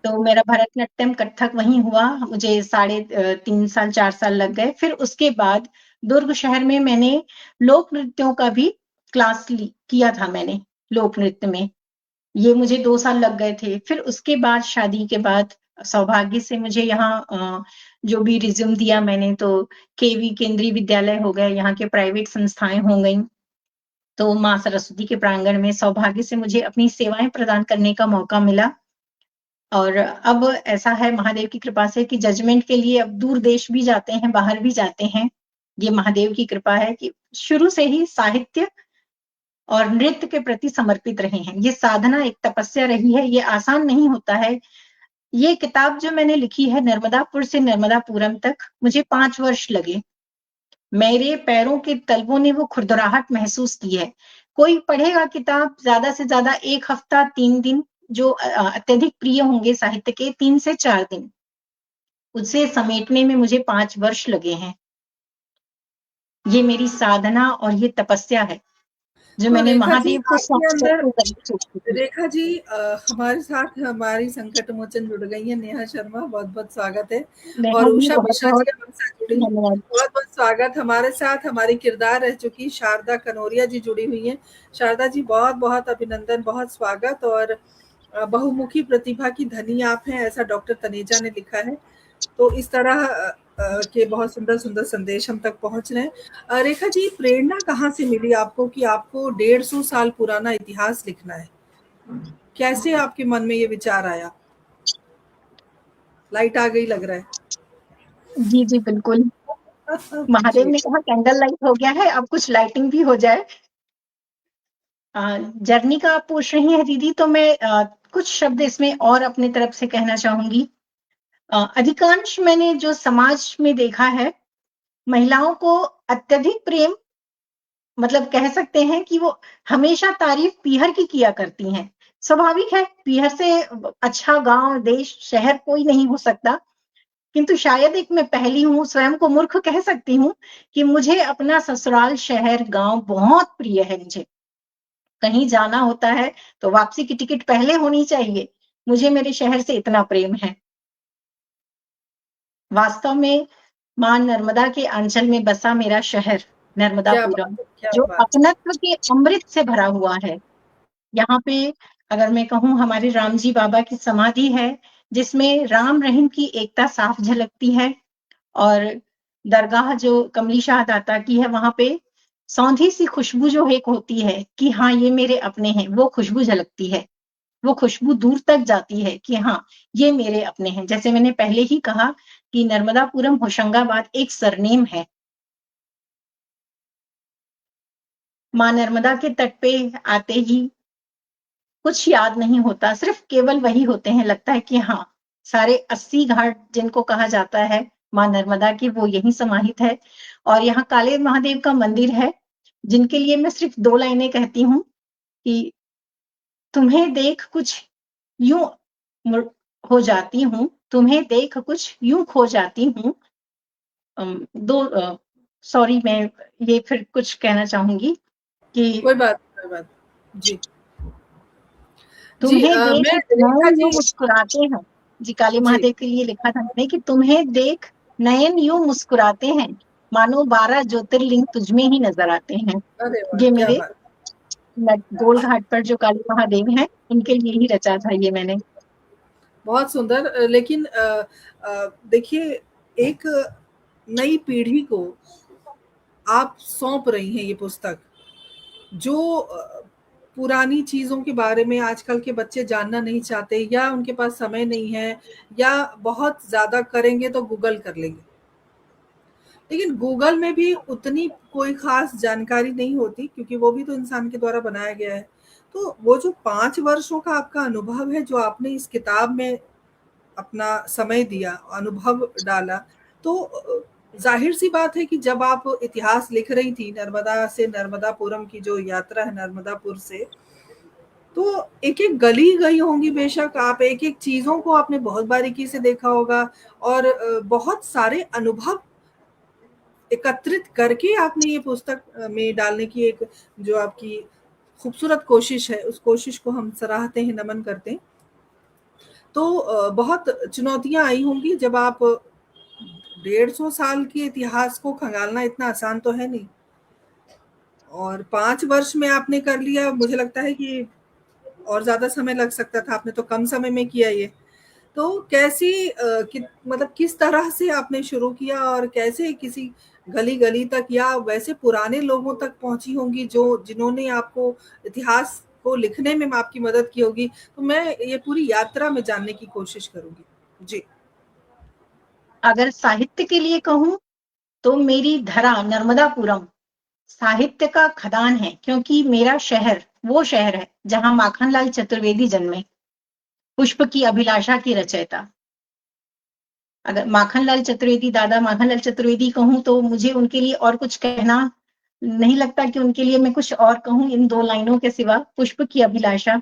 तो मेरा भरतनाट्यम कथक वहीं हुआ, मुझे 3.5 साल 4 साल लग गए। फिर उसके बाद दुर्ग शहर में मैंने लोक नृत्यों का भी क्लास किया था मैंने, लोक नृत्य में। ये मुझे 2 साल लग गए थे। फिर उसके बाद शादी के बाद सौभाग्य से मुझे यहाँ जो भी रिज्यूम दिया मैंने, तो केवी केंद्रीय विद्यालय हो गए, यहाँ के प्राइवेट संस्थाएं हो गई। तो माँ सरस्वती के प्रांगण में सौभाग्य से मुझे अपनी सेवाएं प्रदान करने का मौका मिला। और अब ऐसा है महादेव की कृपा से कि जजमेंट के लिए अब दूर देश भी जाते हैं, बाहर भी जाते हैं। ये महादेव की कृपा है कि शुरू से ही साहित्य और नृत्य के प्रति समर्पित रहे हैं। ये साधना एक तपस्या रही है, ये आसान नहीं होता है। ये किताब जो मैंने लिखी है नर्मदापुर से नर्मदापुरम तक, मुझे 5 वर्ष लगे। मेरे पैरों के तलवों ने वो खुरदराहट महसूस की है। कोई पढ़ेगा किताब ज्यादा से ज्यादा 1 हफ्ता 3 दिन, जो अत्यधिक प्रिय होंगे साहित्य के 3 से 4 दिन, उसे समेटने में मुझे 5 वर्ष लगे हैं। ये मेरी साधना और ये तपस्या है जो तो मैंने रेखा जी महादेव को आपके सौंप अंदर, करके करनी सोचती थी। रेखा जी हमारे साथ हमारी संकट मोचन जुड़ गई है नेहा शर्मा, बहुत बहुत स्वागत है। नेहा और जी उषा बहुत मिश्रा बहुत जी हमारे साथ जुड़ी हैं, धन्यवाद। बहुत बहुत स्वागत। हमारे साथ हमारी किरदार रह चुकी शारदा कनोरिया जी जुड़ी हुई हैं। शारदा जी बहुत बहुत अभिनंदन, बहुत स्वागत। और बहुमुखी प्रतिभा की धनी आप हैं, ऐसा डॉक्टर तनेजा ने लिखा है। तो इस तरह के बहुत सुंदर सुंदर संदेश हम तक पहुंच रहे हैं। रेखा जी, प्रेरणा कहाँ से मिली आपको कि आपको 150 साल पुराना इतिहास लिखना है? कैसे आपके मन में ये विचार आया? लाइट आ गई लग रहा है। जी जी बिल्कुल। महादेव जी। ने कहा कैंडल लाइट हो गया है, अब कुछ लाइटिंग भी हो जाए। जर्नी का आप पूछ रही हैं दीदी, तो मैं कुछ शब्द इसमें और अपने तरफ से कहना चाहूंगी। अधिकांश मैंने जो समाज में देखा है, महिलाओं को अत्यधिक प्रेम, मतलब कह सकते हैं कि वो हमेशा तारीफ पीहर की किया करती हैं। स्वाभाविक है, पीहर से अच्छा गांव देश शहर कोई नहीं हो सकता। किंतु शायद एक मैं पहली हूँ, स्वयं को मूर्ख कह सकती हूँ कि मुझे अपना ससुराल शहर गांव बहुत प्रिय है। मुझे कहीं जाना होता है तो वापसी की टिकट पहले होनी चाहिए। मुझे मेरे शहर से इतना प्रेम है। वास्तव में मां नर्मदा के आंचल में बसा मेरा शहर क्या नर्मदापुरम, बात है, क्या जो बात अपनत्व के अमृत से भरा हुआ है। यहाँ पे अगर मैं कहूँ, हमारे राम जी बाबा की समाधि है, जिसमें राम रहीम की एकता साफ झलकती है। और दरगाह जो कमली शाह दाता की है, वहां पे सौंधी सी खुशबू जो एक होती है कि हाँ ये मेरे अपने हैं, वो खुशबू झलकती है। वो खुशबू दूर तक जाती है कि हाँ ये मेरे अपने हैं। जैसे मैंने पहले ही कहा कि नर्मदापुरम होशंगाबाद एक सरनेम है। मां नर्मदा के तट पे आते ही कुछ याद नहीं होता, सिर्फ केवल वही होते हैं। लगता है कि हाँ, सारे 80 घाट जिनको कहा जाता है मां नर्मदा की, वो यहीं समाहित है। और यहाँ काले महादेव का मंदिर है, जिनके लिए मैं सिर्फ 2 लाइनें कहती हूँ कि तुम्हें देख कुछ यूं हो जाती हूँ, तुम्हें देख कुछ यूं खो जाती हूँ। दो सॉरी, मैं ये फिर कुछ कहना चाहूंगी कि कोई बात, कोई बात। जी। जी तुम्हें देख मैं रेखा नयन यूं जी। मुस्कुराते हैं। जी, काली जी। महादेव के लिए लिखा था मैंने कि तुम्हें देख नयन यूं मुस्कुराते हैं, मानो 12 ज्योतिर्लिंग तुझमें ही नजर आते हैं। अरे वाह, ये क्या मेरे बात। गोल घाट पर जो काली महादेव हैं, उनके लिए ही रचा था ये मैंने। बहुत सुंदर। लेकिन देखिए, एक नई पीढ़ी को आप सौंप रही हैं ये पुस्तक, जो पुरानी चीज़ों के बारे में आजकल के बच्चे जानना नहीं चाहते, या उनके पास समय नहीं है, या बहुत ज़्यादा करेंगे तो गूगल कर लेंगे। लेकिन गूगल में भी उतनी कोई ख़ास जानकारी नहीं होती, क्योंकि वो भी तो इंसान के द्वारा बनाया गया है। तो वो जो 5 वर्षों का आपका अनुभव है, जो आपने इस किताब में अपना समय दिया, अनुभव डाला, तो ज़ाहिर-सी बात है कि जब आप इतिहास लिख रही थी नर्मदा से नर्मदापुरम की जो यात्रा है नर्मदापुर से, तो एक-एक गली गई होंगी बेशक, आप एक-एक चीज़ों को आपने बहुत बारीकी से देखा होगा, और बहुत सारे अनुभव एकत्रित करके आपने ये पुस्तक में डालने की एक जो आपकी खूबसूरत कोशिश है, उस कोशिश को हम सराहते हैं, नमन करते हैं। तो बहुत चुनौतियाँ आई होंगी जब आप 150 साल के इतिहास को खंगालना इतना आसान तो है नहीं, और 5 वर्ष में आपने कर लिया। मुझे लगता है कि और ज़्यादा समय लग सकता था, आपने तो कम समय में किया ये। तो कैसी मतलब किस तरह से आपने शुरू किया, और कैसे किसी गली-गली तक या वैसे पुराने लोगों तक पहुँची होंगी जो जिन्होंने आपको इतिहास को लिखने में आपकी मदद की होगी? तो मैं ये पूरी यात्रा में जानने की कोशिश करूँगी। जी। अगर साहित्य के लिए कहूँ, तो मेरी धरा नर्मदापुरम साहित्य का खदान है, क्योंकि मेरा शहर वो शहर है जहां माखनलाल चतुर्वेदी जन्मे। पुष्प की अभिलाषा के रचयिता। अगर माखनलाल चतुर्वेदी, दादा माखनलाल चतुर्वेदी कहूं तो मुझे उनके लिए और कुछ कहना नहीं लगता कि उनके लिए मैं कुछ और कहूं इन दो लाइनों के सिवा। पुष्प की अभिलाषा।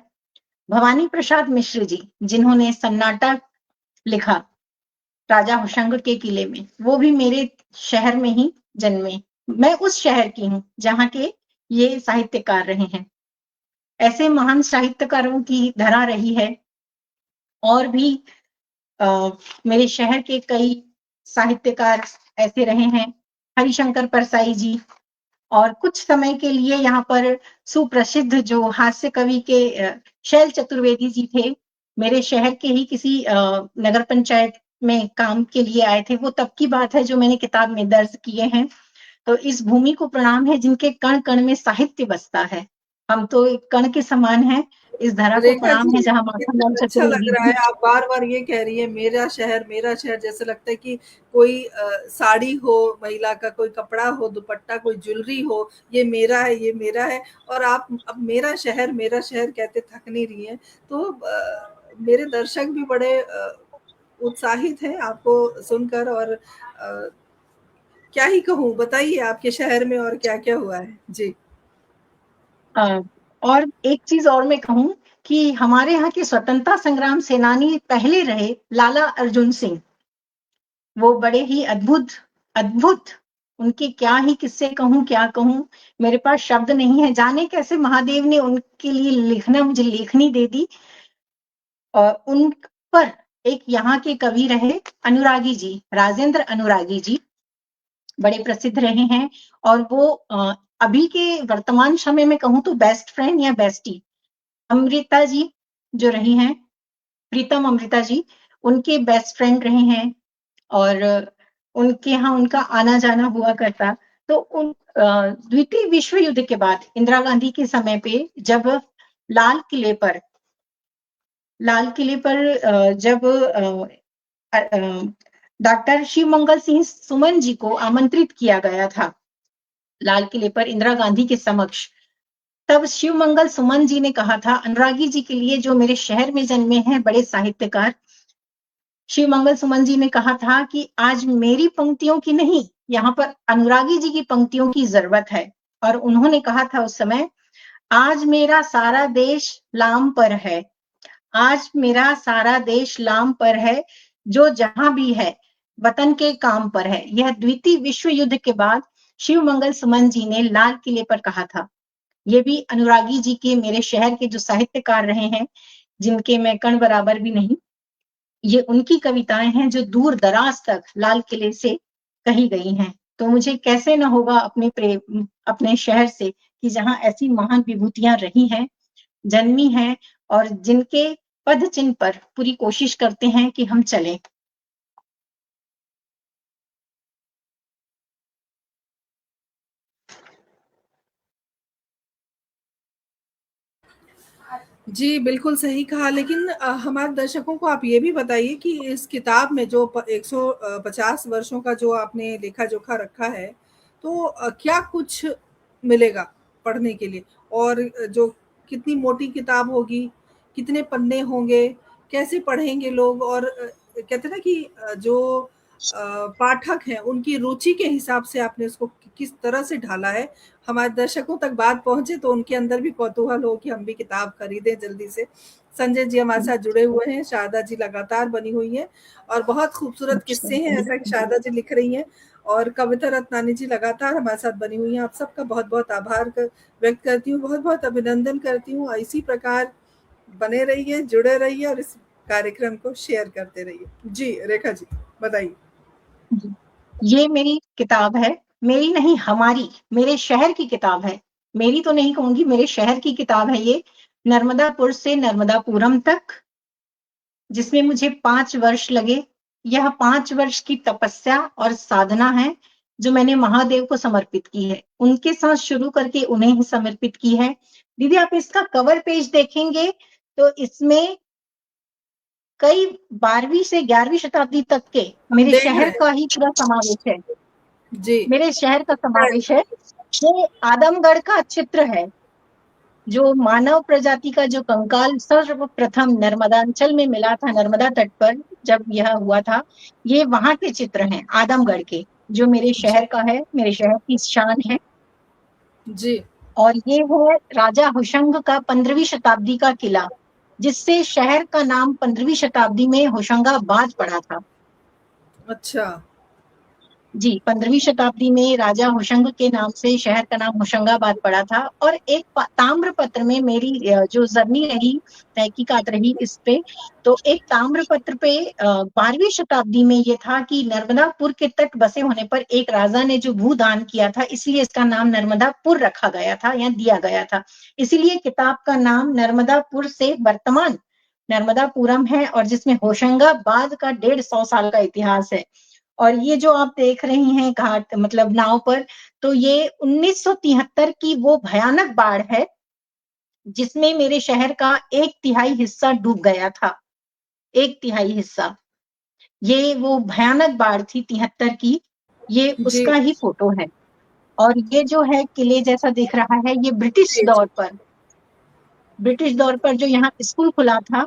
भवानी प्रसाद मिश्र जी, जिन्होंने सन्नाटा लिखा राजा होशंग के किले में, वो भी मेरे शहर में ही जन्मे। मैं उस शहर की हूं जहां के ये साहित्यकार रहे हैं। ऐसे महान साहित्यकारों की धरा रही है। और भी मेरे शहर के कई साहित्यकार ऐसे रहे हैं, हरिशंकर परसाई जी, और कुछ समय के लिए यहाँ पर सुप्रसिद्ध जो हास्य कवि के शैल चतुर्वेदी जी थे, मेरे शहर के ही किसी नगर पंचायत में काम के लिए आए थे। वो तब की बात है जो मैंने किताब में दर्ज किए हैं। तो इस भूमि को प्रणाम है जिनके कण कण में साहित्य बसता है। हम तो एक कण के समान हैं। इस धरा को रेखा प्रणाम है जी, जहां कितना माखनलाल अच्छा लग चतुर्वेदी रहा है, जी। आप बार बार ये कह रही है मेरा शहर, जैसे लगता है कि कोई साड़ी हो, महिला का कोई कपड़ा हो, दुपट्टा, कोई ज्वेलरी हो, ये मेरा है, ये मेरा है। और आप अब मेरा शहर कहते थक नहीं रही हैं। तो मेरे दर्शक भी बड़े उत्साहित हैं आपको सुनकर। और क्या ही कहूँ, बताइए आपके शहर में और क्या क्या हुआ है जी। और एक चीज और मैं कहूं कि हमारे यहाँ के स्वतंत्रता संग्राम सेनानी पहले रहे लाला अर्जुन सिंह। वो बड़े ही अद्भुत अद्भुत, उनके क्या ही किस्से कहूं, क्या कहूं, मेरे पास शब्द नहीं है। जाने कैसे महादेव ने उनके लिए लिखना, मुझे लेखनी दे दी। और उन पर एक यहाँ के कवि रहे अनुरागी जी, राजेंद्र अनुरागी जी, बड़े प्रसिद्ध रहे हैं। और वो अभी के वर्तमान समय में कहूं तो बेस्ट फ्रेंड या बेस्टी अमृता जी जो रही हैं, प्रीतम अमृता जी, उनके बेस्ट फ्रेंड रहे हैं। और उनके यहाँ उनका आना जाना हुआ करता। तो उन द्वितीय विश्व युद्ध के बाद इंदिरा गांधी के समय पे जब लाल किले पर जब डॉक्टर शिवमंगल सिंह सुमन जी को आमंत्रित किया गया था लाल किले पर इंदिरा गांधी के समक्ष, तब शिवमंगल सुमन जी ने कहा था अनुरागी जी के लिए जो मेरे शहर में जन्मे हैं बड़े साहित्यकार, शिवमंगल सुमन जी ने कहा था कि आज मेरी पंक्तियों की नहीं, यहाँ पर अनुरागी जी की पंक्तियों की जरूरत है। और उन्होंने कहा था उस समय, आज मेरा सारा देश लाम पर है, आज मेरा सारा देश लाम पर है, जो जहां भी है वतन के काम पर है। यह द्वितीय विश्व युद्ध के बाद शिवमंगल सुमन जी ने लाल किले पर कहा था। ये भी अनुरागी जी के, मेरे शहर के जो साहित्यकार रहे हैं, जिनके मैं कण बराबर भी नहीं, ये उनकी कविताएं हैं जो दूर दराज तक लाल किले से कही गई हैं। तो मुझे कैसे न होगा अपने प्रेम, अपने शहर से, कि जहां ऐसी महान विभूतियां रही हैं, जन्मी हैं, और जिनके पद चिन्ह पर पूरी कोशिश करते हैं कि हम चलें। जी, बिल्कुल सही कहा। लेकिन हमारे दर्शकों को आप ये भी बताइए कि इस किताब में जो 150 वर्षों का जो आपने लेखा-जोखा रखा है, तो क्या कुछ मिलेगा पढ़ने के लिए? और जो कितनी मोटी किताब होगी, कितने पन्ने होंगे, कैसे पढ़ेंगे लोग? और कहते हैं ना कि जो पाठक हैं, उनकी रुचि के हिसाब से आपने उसको किस तरह से ढाला है, हमारे दर्शकों तक बात पहुँचे तो उनके अंदर भी कौतूहल हो कि हम भी किताब खरीदें जल्दी से। संजय जी हमारे साथ जुड़े हुए हैं, शारदा जी लगातार बनी हुई हैं और बहुत खूबसूरत किस्से हैं, ऐसा कि शारदा जी लिख रही हैं। और कविता रत्नानी जी लगातार हमारे साथ बनी हुई हैं। आप सबका बहुत-बहुत आभार व्यक्त करती हूँ, बहुत-बहुत अभिनंदन करती हूँ। इसी प्रकार बने रहिए, जुड़े रहिए और इस कार्यक्रम को शेयर करते रहिए। जी, रेखा जी बताइए। ये मेरी किताब है, मेरी नहीं हमारी, मेरे शहर की किताब है। मेरी तो नहीं कहूंगी, मेरे शहर की किताब है ये। नर्मदापुर से नर्मदापुरम तक, जिसमें मुझे 5 वर्ष लगे। यह 5 वर्ष की तपस्या और साधना है जो मैंने महादेव को समर्पित की है, उनके साथ शुरू करके उन्हें ही समर्पित की है। दीदी आप इसका कवर पेज देखेंगे तो इसमें कई 12वीं से 11वीं शताब्दी तक के हम मेरे देख रहे शहर का हैं। ही पूरा समावेश है। जी। मेरे शहर का समावेश है। ये आदमगढ़ का चित्र है। जो मानव प्रजाति का जो कंकाल सर्वप्रथम नर्मदांचल में मिला था, नर्मदा तट पर जब यह हुआ था, ये वहां के चित्र हैं, आदमगढ़ के, जो मेरे जी शहर का है, मेरे शहर की शान है। जी। और ये है राजा होशंग का 15वीं शताब्दी का किला, जिससे शहर का नाम 15वीं शताब्दी में होशंगाबाद पड़ा था। अच्छा। जी, 15वीं शताब्दी में राजा होशंग के नाम से शहर का नाम होशंगाबाद पड़ा था। और एक ताम्र पत्र में मेरी जो जर्नी रही, तहकीकात रही इस पे, तो एक ताम्र पत्र पे 12वीं शताब्दी में ये था कि नर्मदापुर के तट बसे होने पर एक राजा ने जो भूदान किया था, इसलिए इसका नाम नर्मदापुर रखा गया था या दिया गया था। इसीलिए किताब का नाम नर्मदापुर से वर्तमान नर्मदापुरम है, और जिसमें होशंगाबाद का 150 साल का इतिहास है। और ये जो आप देख रही हैं घाट, मतलब नाव पर, तो ये 1973 की वो भयानक बाढ़ है जिसमें मेरे शहर का 1/3 हिस्सा डूब गया था। 1/3 हिस्सा, ये वो भयानक बाढ़ थी 73 की, ये जी उसका ही फोटो है। और ये जो है किले जैसा दिख रहा है, ये जी जी। ब्रिटिश दौर पर जो यहाँ स्कूल खुला था,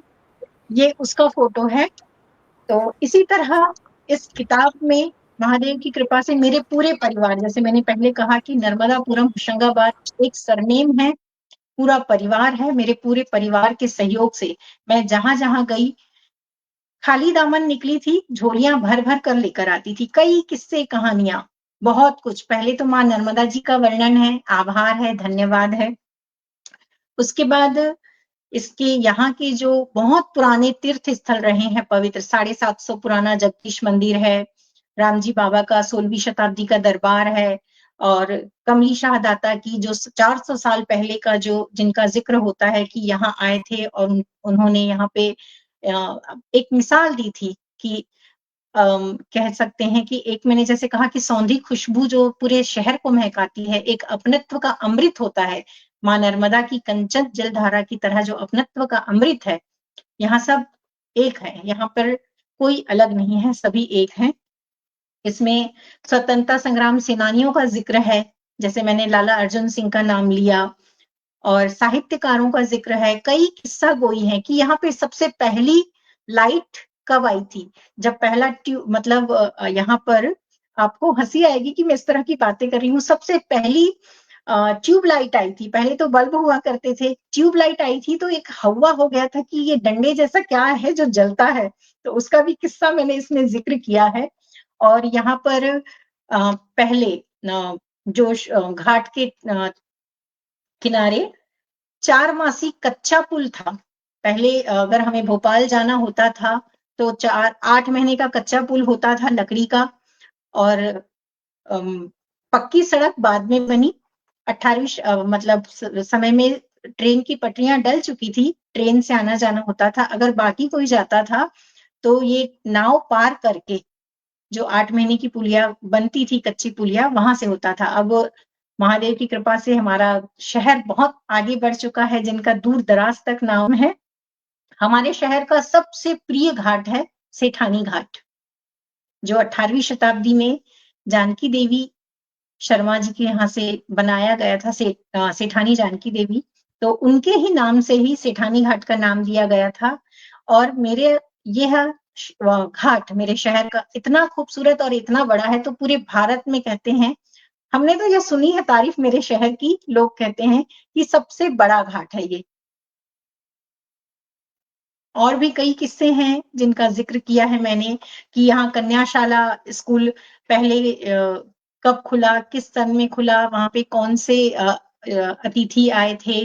ये उसका फोटो है। तो इसी तरह इस किताब में महादेव की कृपा से मेरे पूरे परिवार, जैसे मैंने पहले कहा कि नर्मदापुरम होशंगाबाद एक सरनेम है, पूरा परिवार है, मेरे पूरे परिवार के सहयोग से मैं जहां जहां गई, खाली दामन निकली थी, झोलियां भर भर कर लेकर आती थी, कई किस्से कहानियां, बहुत कुछ। पहले तो माँ नर्मदा जी का वर्णन है, आभार है, धन्यवाद है। उसके बाद इसके यहाँ के जो बहुत पुराने तीर्थ स्थल रहे हैं पवित्र, 750 पुराना जगदीश मंदिर है, रामजी बाबा का 16वीं शताब्दी का दरबार है, और कमली शाह दाता की जो 400 साल पहले का जो जिनका जिक्र होता है कि यहाँ आए थे और उन्होंने यहाँ पे एक मिसाल दी थी कि कह सकते हैं कि एक, मैंने जैसे कहा कि सौंधी खुशबू जो पूरे शहर को महकाती है, एक अपनत्व का अमृत होता है, माँ नर्मदा की कंचन जलधारा की तरह जो अपनत्व का अमृत है, यहाँ सब एक है, यहाँ पर कोई अलग नहीं है, सभी एक हैं। इसमें स्वतंत्रता संग्राम सेनानियों का जिक्र है, जैसे मैंने लाला अर्जुन सिंह का नाम लिया, और साहित्यकारों का जिक्र है, कई किस्सा गोई हैं कि यहाँ पे सबसे पहली लाइट कब आई थी, जब पहला ट्यूब, मतलब यहाँ पर आपको हंसी आएगी कि मैं इस तरह की बातें कर रही हूँ, सबसे पहली ट्यूब लाइट आई थी। पहले तो बल्ब हुआ करते थे, ट्यूब लाइट आई थी तो एक हवा हो गया था कि ये डंडे जैसा क्या है जो जलता है, तो उसका भी किस्सा मैंने इसमें जिक्र किया है। और यहाँ पर पहले जो घाट के किनारे 4 मासी कच्चा पुल था। पहले अगर हमें भोपाल जाना होता था तो 8 महीने का कच्चा पुल होता था लकड़ी का, और पक्की सड़क बाद में बनी। 18वीं मतलब समय में ट्रेन की पटरियां डल चुकी थी, ट्रेन से आना जाना होता था, अगर बाकी कोई जाता था तो ये नाव पार करके जो 8 महीने की पुलिया बनती थी, कच्ची पुलिया, वहां से होता था। अब महादेव की कृपा से हमारा शहर बहुत आगे बढ़ चुका है, जिनका दूर दराज तक नाम है। हमारे शहर का सबसे प्रिय घाट है सेठानी घाट, जो 18वीं शताब्दी में जानकी देवी शर्मा जी के यहाँ से बनाया गया था, सेठानी जानकी देवी, तो उनके ही नाम से ही सेठानी घाट का नाम दिया गया था। और मेरे यह घाट मेरे शहर का इतना खूबसूरत और इतना बड़ा है, तो पूरे भारत में कहते हैं, हमने तो यह सुनी है तारीफ मेरे शहर की, लोग कहते हैं कि सबसे बड़ा घाट है ये। और भी कई किस्से हैं जिनका जिक्र किया है मैंने, कि यहाँ कन्याशाला स्कूल पहले कब खुला, किस सन में खुला, वहां पे कौन से अतिथि आए थे,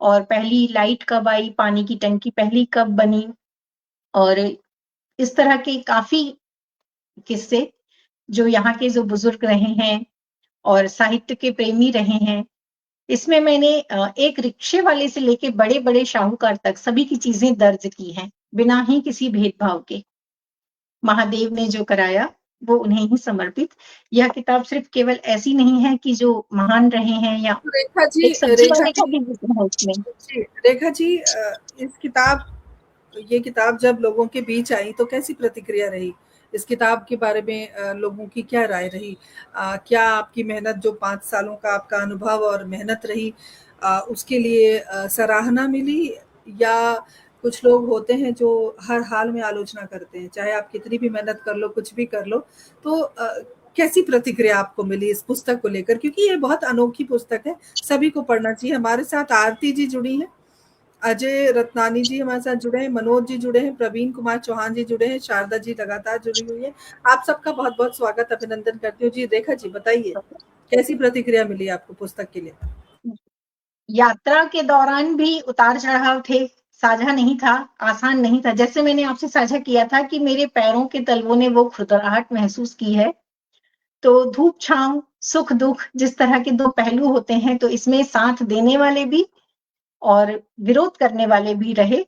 और पहली लाइट कब आई, पानी की टंकी पहली कब बनी, और इस तरह के काफी किस्से जो यहाँ के जो बुजुर्ग रहे हैं और साहित्य के प्रेमी रहे हैं। इसमें मैंने एक रिक्शे वाले से लेके बड़े बड़े शाहूकार तक सभी की चीजें दर्ज की हैं, बिना ही किसी भेदभाव के। महादेव ने जो कराया वो उन्हें ही समर्पित। यह किताब सिर्फ केवल ऐसी नहीं है कि जो महान रहे हैं, या रेखा जी, एक सब्जी रेखा वाले जी, का भी जिक्र है इसमें। जी रेखा जी, इस किताब ये किताब जब लोगों के बीच आई तो कैसी प्रतिक्रिया रही? इस किताब के बारे में लोगों की क्या राय रही? क्या आपकी मेहनत, जो 5 सालों का आपका अनुभव और मेहनत रही, उसके लिए सराहना मिली, या कुछ लोग होते हैं जो हर हाल में आलोचना करते हैं, चाहे आप कितनी भी मेहनत कर लो, कुछ भी कर लो। तो कैसी प्रतिक्रिया आपको मिली इस पुस्तक को लेकर? क्योंकि ये बहुत अनोखी पुस्तक है, सभी को पढ़ना चाहिए। हमारे साथ आरती जी जुड़ी हैं, अजय रत्नानी जी हमारे साथ जुड़े हैं, मनोज जी जुड़े हैं, प्रवीण कुमार चौहान जी जुड़े हैं, शारदा जी लगातार जुड़ी हुई है। आप सबका बहुत बहुत स्वागत, अभिनंदन करती हूँ। जी रेखा जी बताइए, कैसी प्रतिक्रिया मिली आपको पुस्तक के लिए? यात्रा के दौरान भी उतार चढ़ाव थे, साझा नहीं था, आसान नहीं था। जैसे मैंने आपसे साझा किया था कि मेरे पैरों के तलवों ने वो खुरदराहट महसूस की है, तो धूप छांव, सुख दुख, जिस तरह के दो पहलू होते हैं, तो इसमें साथ देने वाले भी और विरोध करने वाले भी रहे।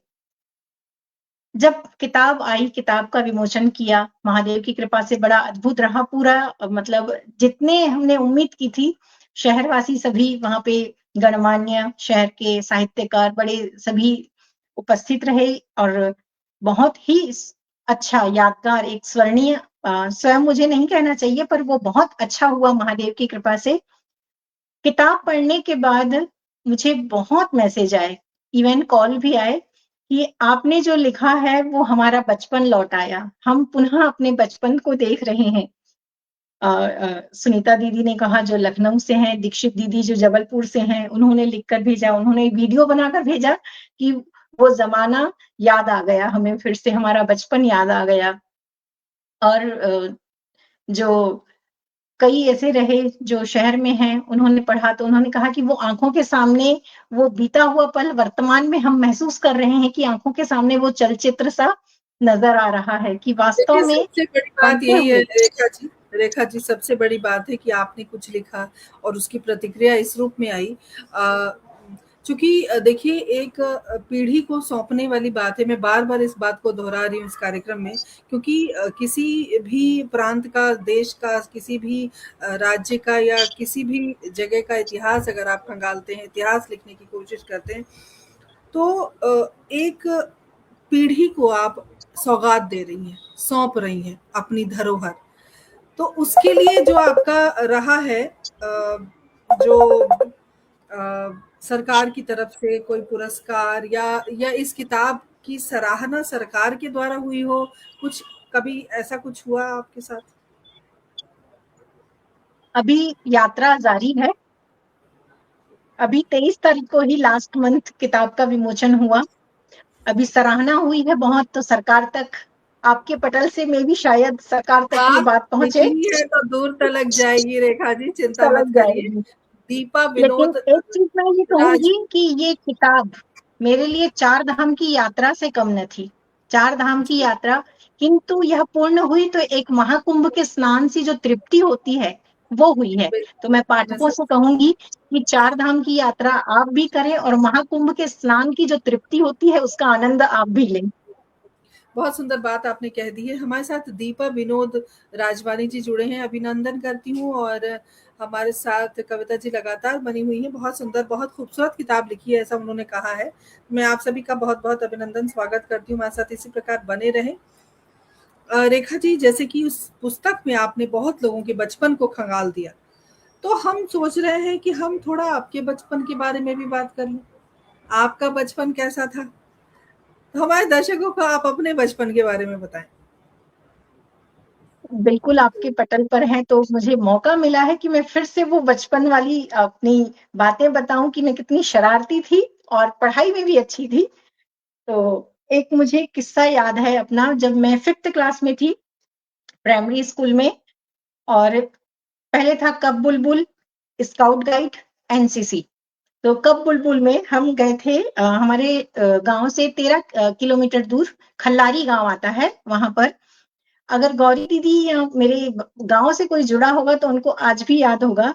जब किताब आई, किताब का विमोचन किया, महादेव की कृपा से बड़ा अद्भुत रहा पूरा। मतलब जितने हमने उम्मीद की थी, शहरवासी सभी वहां पे गणमान्य शहर के साहित्यकार बड़े सभी उपस्थित रहे, और बहुत ही अच्छा, यादगार, एक स्वर्णीय, स्वयं मुझे नहीं कहना चाहिए, पर वो बहुत अच्छा हुआ महादेव की कृपा से। किताब पढ़ने के बाद मुझे बहुत मैसेज आए, इवन कॉल भी आए कि आपने जो लिखा है वो हमारा बचपन लौट आया, हम पुनः अपने बचपन को देख रहे हैं। सुनीता दीदी ने कहा जो लखनऊ से हैं, दीक्षित दीदी जो जबलपुर से हैं, उन्होंने लिखकर भेजा, उन्होंने वीडियो बनाकर भेजा कि वो जमाना याद आ गया, हमें फिर से हमारा बचपन याद आ गया। और जो कई ऐसे रहे जो शहर में हैं, उन्होंने पढ़ा तो उन्होंने कहा कि वो आंखों के सामने वो बीता हुआ पल वर्तमान में हम महसूस कर रहे हैं, कि आंखों के सामने वो चलचित्र सा नजर आ रहा है, कि वास्तव देखिए, में सबसे बड़ी बात बनते यही है हुए। रेखा जी, सबसे बड़ी बात है कि आपने कुछ लिखा और उसकी प्रतिक्रिया इस रूप में आई। चूँकि देखिए, एक पीढ़ी को सौंपने वाली बात है, मैं बार-बार इस बात को दोहरा रही हूँ इस कार्यक्रम में, क्योंकि किसी भी प्रांत का, देश का, किसी भी राज्य का या किसी भी जगह का इतिहास अगर आप खंगालते हैं, इतिहास लिखने की कोशिश करते हैं, तो एक पीढ़ी को आप सौगात दे रही हैं, सौंप रही हैं अपनी धरोहर। तो उसके लिए जो आपका रहा है, जो सरकार की तरफ से कोई पुरस्कार, या इस किताब की सराहना सरकार के द्वारा हुई हो, कुछ कभी ऐसा कुछ हुआ आपके साथ? अभी यात्रा जारी है, अभी 23 तारीख को ही लास्ट मंथ किताब का विमोचन हुआ। अभी सराहना हुई है बहुत, तो सरकार तक, आपके पटल से मैं भी शायद सरकार तक ये बात बात पहुंचे, निकली है तो दूर तलक जाएगी रेखा जी, चिंता मत तलक करिए। जाएगी। दीपा लेकिन विनोद एक चीज मैं ये राज। कहूंगी कि ये किताब मेरे लिए चार धाम की यात्रा से कम न थी। चार धाम की यात्रा, किंतु यह पूर्ण हुई तो एक महाकुंभ के स्नान से जो तृप्ति होती है वो हुई है। तो मैं मैं पाठकों सब से कहूंगी कि चार धाम की यात्रा आप भी करें, और महाकुंभ के स्नान की जो तृप्ति होती है उसका आनंद आप भी लें। बहुत सुंदर बात आपने कह दी है। हमारे साथ दीपा विनोद राजवानी जी जुड़े हैं, अभिनंदन करती हूँ। और हमारे साथ कविता जी लगातार बनी हुई हैं। बहुत सुंदर, बहुत खूबसूरत किताब लिखी है, ऐसा उन्होंने कहा है। मैं आप सभी का बहुत बहुत अभिनंदन, स्वागत करती हूँ। हमारे साथ इसी प्रकार बने रहें। रेखा जी, जैसे कि उस पुस्तक में आपने बहुत लोगों के बचपन को खंगाल दिया, तो हम सोच रहे हैं कि हम थोड़ा आपके बचपन के बारे में भी बात कर लें। आपका बचपन कैसा था? तो हमारे दर्शकों को आप अपने बचपन के बारे में बताएं। बिल्कुल आपके पटल पर हैं, तो मुझे मौका मिला है कि मैं फिर से वो बचपन वाली अपनी बातें बताऊं कि मैं कितनी शरारती थी और पढ़ाई में भी अच्छी थी। तो एक मुझे किस्सा याद है अपना, जब मैं 5th क्लास में थी, प्राइमरी स्कूल में। और पहले था कब बुलबुल, स्काउट गाइड, एनसीसी। तो कब बुलबुल में हम गए थे, हमारे गांव से 13 किलोमीटर दूर खल्लारी गांव आता है, वहां पर। अगर गौरी दीदी या मेरे गांव से कोई जुड़ा होगा तो उनको आज भी याद होगा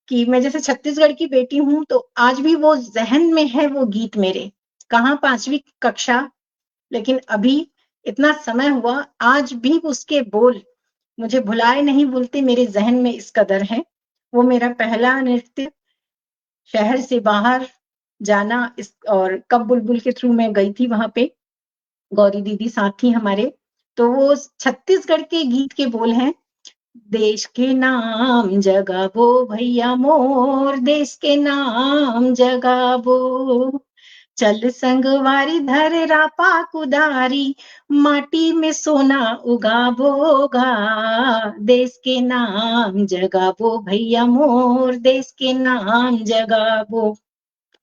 कि मैं जैसे छत्तीसगढ़ की बेटी हूं, तो आज भी वो जहन में है वो गीत मेरे। कहाँ 5वीं कक्षा, लेकिन अभी इतना समय हुआ, आज भी उसके बोल मुझे भुलाए नहीं भूलते, मेरे जहन में इस कदर है। वो मेरा पहला नृत्य, शहर से बाहर जाना, इस और कब बुलबुल के थ्रू मैं गई थी वहां पे, गौरी दीदी साथ थी हमारे। तो वो छत्तीसगढ़ के गीत के बोल हैं, देश के नाम जगाबो भैया मोर, देश के नाम जगाबो। चल संगवारी धर रापा कुदारी, माटी में सोना उगाबोगा, देश के नाम जगाबो भैया मोर, देश के नाम जगाबो।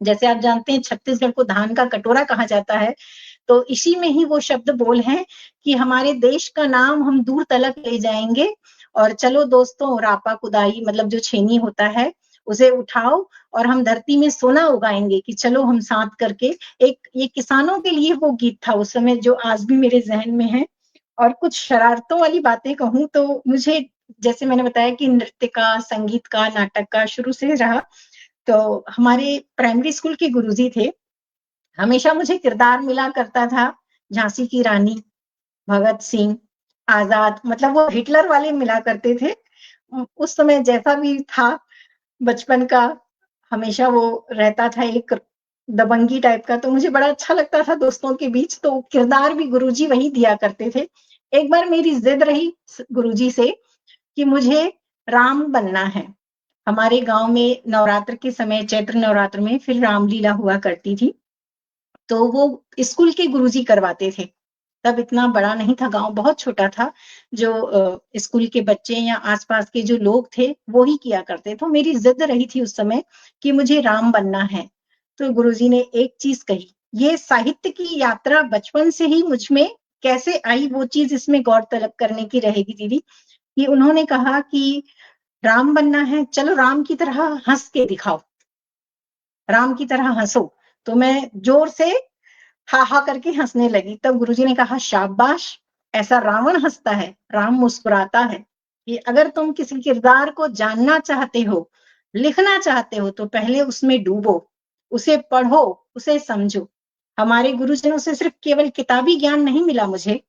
जैसे आप जानते हैं छत्तीसगढ़ को धान का कटोरा कहा जाता है, तो इसी में ही वो शब्द बोल हैं कि हमारे देश का नाम हम दूर तलक ले जाएंगे। और चलो दोस्तों, रापा कुदाई मतलब जो छेनी होता है उसे उठाओ और हम धरती में सोना उगाएंगे, कि चलो हम साथ करके। एक ये किसानों के लिए वो गीत था उस समय, जो आज भी मेरे जहन में है। और कुछ शरारतों वाली बातें कहूं तो मुझे, जैसे मैंने बताया कि नृत्य का, संगीत का, नाटक का शुरू से रहा। तो हमारे प्राइमरी स्कूल के गुरुजी थे, हमेशा मुझे किरदार मिला करता था झांसी की रानी, भगत सिंह, आजाद, मतलब वो हिटलर वाले मिला करते थे। उस समय जैसा भी था बचपन का, हमेशा वो रहता था एक दबंगी टाइप का, तो मुझे बड़ा अच्छा लगता था दोस्तों के बीच। तो किरदार भी गुरुजी वही दिया करते थे। एक बार मेरी जिद रही गुरुजी से कि मुझे राम बनना है। हमारे गांव में नवरात्र के समय, चैत्र नवरात्र में फिर रामलीला हुआ करती थी, तो वो स्कूल के गुरुजी करवाते थे। तब इतना बड़ा नहीं था गांव, बहुत छोटा था। जो स्कूल के बच्चे या आसपास के जो लोग थे वो ही किया करते। तो मेरी जिद रही थी उस समय कि मुझे राम बनना है। तो गुरुजी ने एक चीज कही, ये साहित्य की यात्रा बचपन से ही मुझ में कैसे आई, वो चीज इसमें गौर तलब करने की रहेगी दीदी। कि उन्होंने कहा कि राम बनना है, चलो राम की तरह हंस के दिखाओ, राम की तरह हंसो। तो मैं जोर से हा हा करके हंसने लगी। तब गुरुजी ने कहा, शाबाश, ऐसा रावण हंसता है, राम मुस्कुराता है। कि अगर तुम किसी किरदार को जानना चाहते हो, लिखना चाहते हो, तो पहले उसमें डूबो, उसे पढ़ो, उसे समझो। हमारे गुरुजनों से सिर्फ केवल किताबी ज्ञान नहीं मिला मुझे,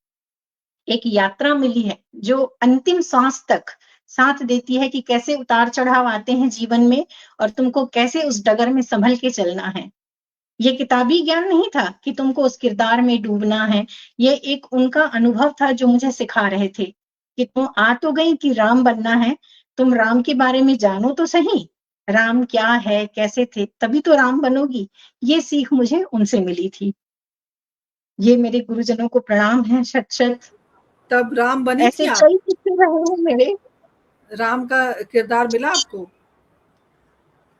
एक यात्रा मिली है जो अंतिम सांस तक साथ देती है, कि कैसे उतार चढ़ाव आते हैं जीवन में और तुमको कैसे उस डगर में संभल के चलना है। ये किताबी ज्ञान नहीं था कि तुमको उस किरदार में डूबना है, ये एक उनका अनुभव था जो मुझे सिखा रहे थे कि तुम आ तो गई कि राम बनना है, तुम राम के बारे में जानो तो सही, राम क्या है, कैसे थे, तभी तो राम बनोगी। ये सीख मुझे उनसे मिली थी। ये मेरे गुरुजनों को प्रणाम है, शत शत। तब राम बनी थी ऐसे आप? कई किस्से रहे हैं मेरे। राम का किरदार मिला आपको?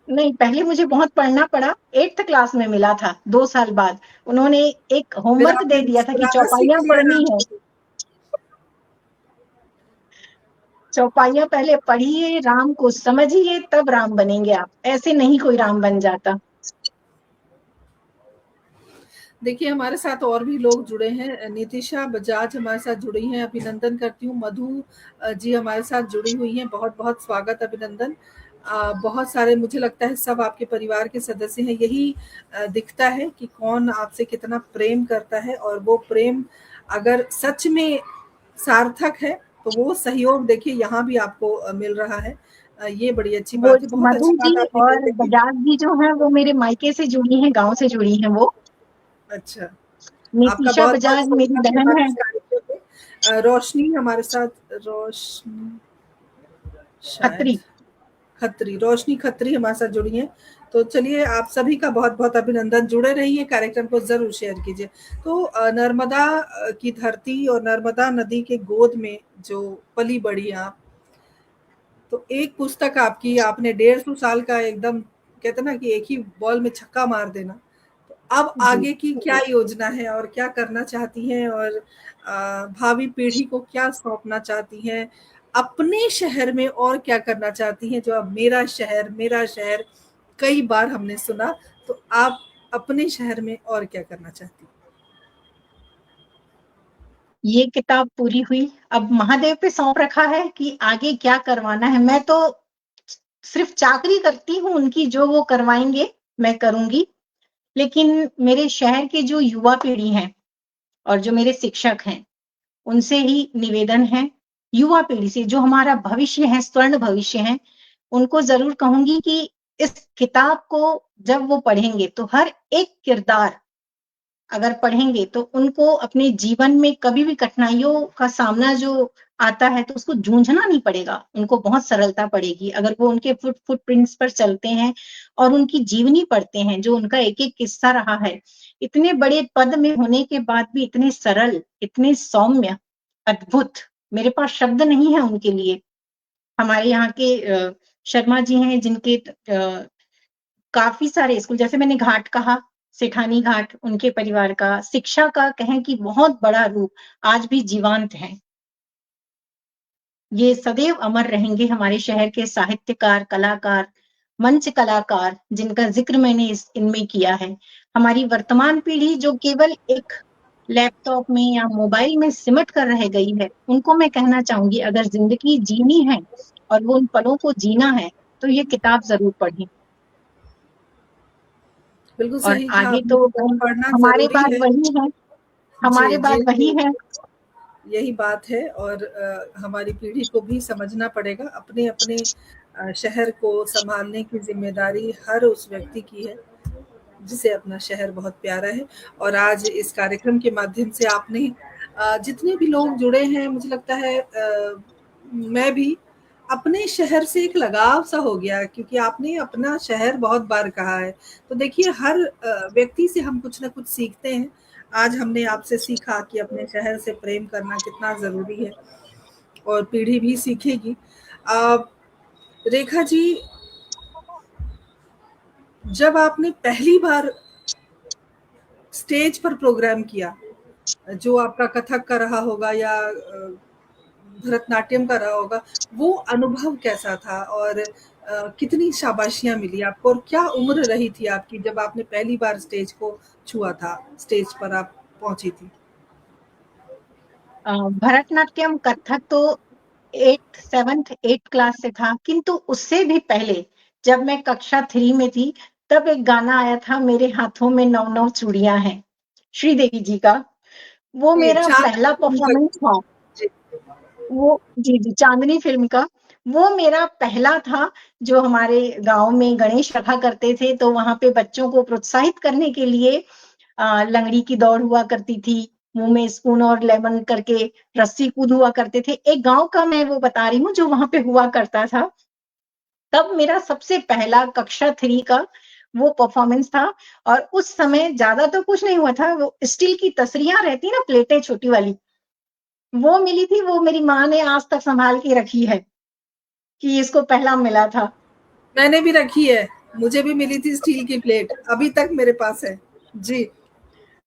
नहीं, पहले मुझे बहुत पढ़ना पड़ा, 8th क्लास में मिला था 2 साल बाद। उन्होंने एक फिर होमवर्क आपने दे दिया था कि मुस्कुराना सीख चौपाइयां लिया पढ़नी राम है, को? चौपाइयां पहले पढ़िए, राम को समझिए, तब राम बनेंगे आप, ऐसे नहीं कोई राम बन जाता। देखिए हमारे साथ और भी लोग जुड़े हैं। नितिशा बजाज हमारे साथ जुड़ी हैं, अभिनंदन करती हूँ। मधु जी हमारे साथ जुड़ी हुई हैं, बहुत बहुत स्वागत, अभिनंदन। बहुत सारे, मुझे लगता है सब आपके परिवार के सदस्य हैं। यही दिखता है कि कौन आपसे कितना प्रेम करता है, और वो प्रेम अगर सच में सार्थक है तो वो सहयोग देखिए यहाँ भी आपको मिल रहा है। ये बड़ी अच्छी वो बात है, बहुत मधु अच्छी जी बात आपने कही और देखिए। बजाज जी जो हैं वो मेरे मायके से जुड़ी हैं, गांव से जुड़ी हैं वो। अच्छा, आपका नितिशा बहुत-बहुत बजाज मेरी स्वागत है बहन हमारे है। इस कार्यक्रम में। रोशनी हमारे साथ, रोशनी शायद खत्री। खत्री, रोशनी खत्री हमारे साथ जुड़ी हैं। तो चलिए, आप सभी का बहुत-बहुत अभिनंदन, जुड़े रहिए, कार्यक्रम को ज़रूर शेयर कीजिए। तो नर्मदा की धरती और नर्मदा नदी के गोद में जो पली-बढ़ी आप, तो एक पुस्तक आपकी, आपने 150 साल का एकदम, कहते हैं ना कि एक ही बॉल में छक्का मार देना। तो अब जी। आगे की क्या योजना है और क्या करना चाहती हैं, और भावी पीढ़ी को क्या सौंपना चाहती हैं? अपने शहर में और क्या करना चाहती हैं? जो अब मेरा शहर कई बार हमने सुना, तो आप अपने शहर में और क्या करना चाहती हैं? ये किताब पूरी हुई, अब महादेव पे सौंप रखा है कि आगे क्या करवाना है। मैं तो सिर्फ चाकरी करती हूँ उनकी, जो वो करवाएंगे मैं करूंगी। लेकिन मेरे शहर के जो युवा पीढ़ी हैं और जो मेरे शिक्षक हैं, उनसे ही निवेदन है, युवा पीढ़ी से, जो हमारा भविष्य है, स्वर्ण भविष्य है, उनको जरूर कहूंगी कि इस किताब को जब वो पढ़ेंगे तो हर एक किरदार अगर पढ़ेंगे तो उनको अपने जीवन में कभी भी कठिनाइयों का सामना जो आता है तो उसको जूझना नहीं पड़ेगा, उनको बहुत सरलता पड़ेगी अगर वो उनके फुटप्रिंट्स पर चलते हैं और उनकी जीवनी पढ़ते हैं, जो उनका एक-एक किस्सा रहा है। इतने बड़े पद में होने के बाद भी इतने सरल, इतने सौम्य, अद्भुत, मेरे पास शब्द नहीं है उनके लिए। हमारे यहाँ के शर्मा जी हैं जिनके काफ़ी सारे स्कूल, जैसे मैंने घाट कहा, सेठानी घाट, उनके परिवार का, शिक्षा का कहें कि बहुत बड़ा रूप आज भी जीवंत है। ये सदैव अमर रहेंगे हमारे शहर के साहित्यकार, कलाकार, मंच कलाकार, जिनका ज़िक्र मैंने इनमें किया है। हमारी वर्तमान पीढ़ी जो केवल एक लैपटॉप में या मोबाइल में सिमट कर रह गई है, उनको मैं कहना चाहूँगी अगर ज़िंदगी जीनी है और वो उन पलों को जीना है, तो ये किताब ज़रूर पढ़ें। बिल्कुल और सही कहा आगे आपने, तो किताब पढ़ना हमारे ज़रूरी पास है। वही है, हमारे जी, पास जी, वही जी। है। यही बात है और हमारी पीढ़ी को भी समझना पड़ेगा अपने-अपने शहर को सँभालने की ज़िम्मेदारी हर उस व्यक्ति की है, जिसे अपना शहर बहुत प्यारा है। और आज इस कार्यक्रम के माध्यम से आपने जितने भी लोग जुड़े हैं, मुझे लगता है मैं भी अपने शहर से एक लगाव सा हो गया, क्योंकि आपने अपना शहर बहुत बार कहा है। तो देखिए हर व्यक्ति से हम कुछ न कुछ सीखते हैं। आज हमने आपसे सीखा कि अपने शहर से प्रेम करना कितना ज़रूरी है और पीढ़ी भी सीखेगी। अ, रेखा जी, जब आपने पहली बार स्टेज पर प्रोग्राम किया, जो आपका कथक का रहा होगा या भरतनाट्यम का रहा होगा, वो अनुभव कैसा था और कितनी शाबाशियाँ मिली आपको और क्या उम्र रही थी आपकी जब आपने पहली बार स्टेज को छुआ था, स्टेज पर आप पहुँची थी? भरतनाट्यम, कथक तो 8th 7th 8th क्लास से था, किंतु उससे भी पहले जब मैं कक्षा 3 में थी, तब एक गाना आया था मेरे हाथों में 9-9 चूड़ियाँ हैं, श्रीदेवी जी का। वो जी, मेरा चाँदनी पहला फ़िल्म का परफ़ॉर्मेंस था। जी। वो जी, जी, चाँदनी फ़िल्म का। वो मेरा पहला था, जो हमारे गाँव में गणेश रखा करते थे, तो वहाँ पे बच्चों को प्रोत्साहित करने के लिए लंगड़ी की दौड़ हुआ करती थी, मुँह में स्पून और लेमन करके रस्सी कूद हुआ करते थे। एक गाँव का मैं वो बता रही हूँ, जो वहाँ पे हुआ करता था। तब मेरा सबसे पहला कक्षा 3 का वो परफ़ॉर्मेंस था और उस समय ज़्यादा तो कुछ नहीं हुआ था, वो स्टील की तसरियाँ रहती हैं ना, प्लेटें छोटी वाली, वो मिली थी, वो मेरी माँ ने आज तक सँभाल के रखी है, कि इसको पहला मिला था। मैंने भी रखी है, मुझे भी मिली थी स्टील की प्लेट, अभी तक मेरे पास है। जी।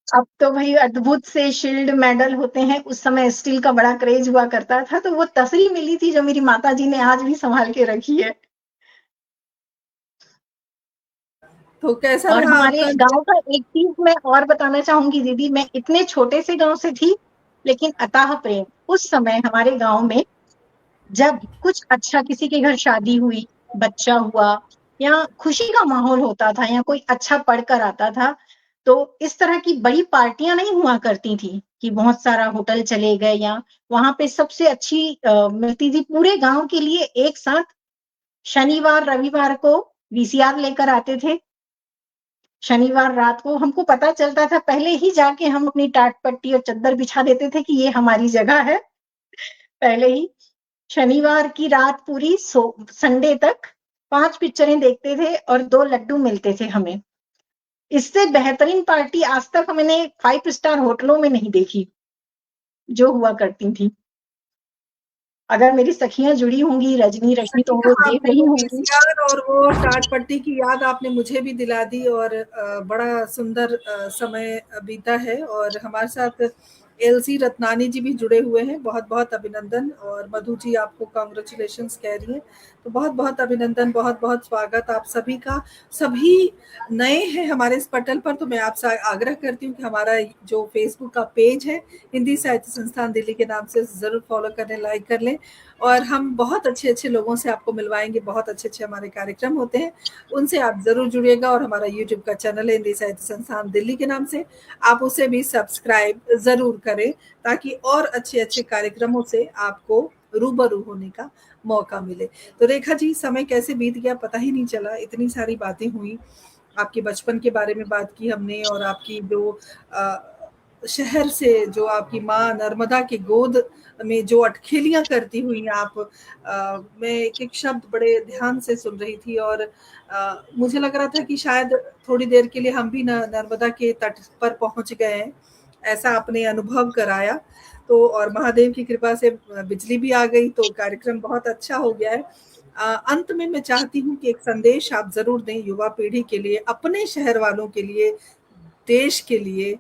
अब तो भई अद्भुत से शील्ड मेडल होते हैं, उस समय स्टील का बड़ा क्रेज़ हुआ करता था, तो वो तसरी मिली थी जो मेरी माताजी ने आज भी सँभाल के रखी है। तो कैसा और रहा हमारे आपका गाँव का एक चीज़ मैं और बताना चाहूँगी दीदी, मैं इतने छोटे से गाँव से थी, लेकिन अथाह प्रेम। उस समय हमारे गाँव में जब कुछ अच्छा किसी के घर शादी हुई, बच्चा हुआ या खुशी का माहौल होता था या कोई अच्छा पढ़कर आता था, तो इस तरह की बड़ी पार्टियाँ नहीं हुआ करती थी कि बहुत सारा होटल चले गए या वहाँ पे सबसे अच्छी मिलती थी पूरे गाँव के लिए एक साथ शनिवार, रविवार को वीसीआर लेकर आते थे। शनिवार रात को हमको पता चलता था, पहले ही जाके हम अपनी टाट पट्टी और चद्दर बिछा देते थे कि ये हमारी जगह है, पहले ही। शनिवार की रात पूरी संडे तक 5 पिक्चरें देखते थे और 2 लड्डू मिलते थे हमें। इससे बेहतरीन पार्टी आज तक मैंने 5 स्टार होटलों में नहीं देखी, जो हुआ करती थी। अगर मेरी सखियाँ जुड़ी होंगी, रजनी, रश्मि, तो सही वो कहा देख आपने, रही वो होंगी। वीसीआर और वो टाट पट्टी की याद आपने मुझे भी दिला दी और बड़ा सुंदर समय बीता है और हमारे साथ एलसी रत्नानी जी भी जुड़े हुए हैं, बहुत बहुत अभिनंदन। और मधु जी आपको कॉन्ग्रेचुलेशंस कह रही हैं, तो बहुत बहुत अभिनंदन, बहुत बहुत स्वागत आप सभी का। सभी नए हैं हमारे इस पटल पर, तो मैं आपसे आग्रह करती हूँ कि हमारा जो फेसबुक का पेज है हिंदी साहित्य संस्थान दिल्ली के नाम से, ज़रूर फॉलो कर लें, लाइक कर लें और हम बहुत अच्छे-अच्छे लोगों से आपको मिलवाएँगे, बहुत अच्छे-अच्छे हमारे कार्यक्रम होते हैं, उनसे आप ज़रूर जुड़िएगा। और हमारा यूट्यूब का चैनल है हिंदी साहित्य संस्थान दिल्ली के नाम से, आप उसे भी सब्सक्राइब ज़रूर करें, ताकि और अच्छे-अच्छे कार्यक्रमों से आपको रूबरू होने का मौका मिले। तो रेखा जी, समय कैसे बीत गया पता ही नहीं चला, इतनी सारी बातें हुई, आपके बचपन के बारे में बात की हमने और आपकी जो शहर से जो आपकी माँ नर्मदा की गोद में जो अटखेलियाँ करती हुई आप, मैं एक-एक शब्द बड़े ध्यान से सुन रही थी और मुझे लग रहा था कि शायद थोड़ी देर के लिए हम भी न नर्मदा के तट पर पहुँच गए हैं, ऐसा आपने अनुभव कराया। तो और महादेव की कृपा से बिजली भी आ गई तो कार्यक्रम बहुत अच्छा हो गया है। अंत में मैं चाहती हूँ कि एक संदेश आप ज़रूर दें युवा पीढ़ी के लिए, अपने शहर वालों के लिए, देश के लिए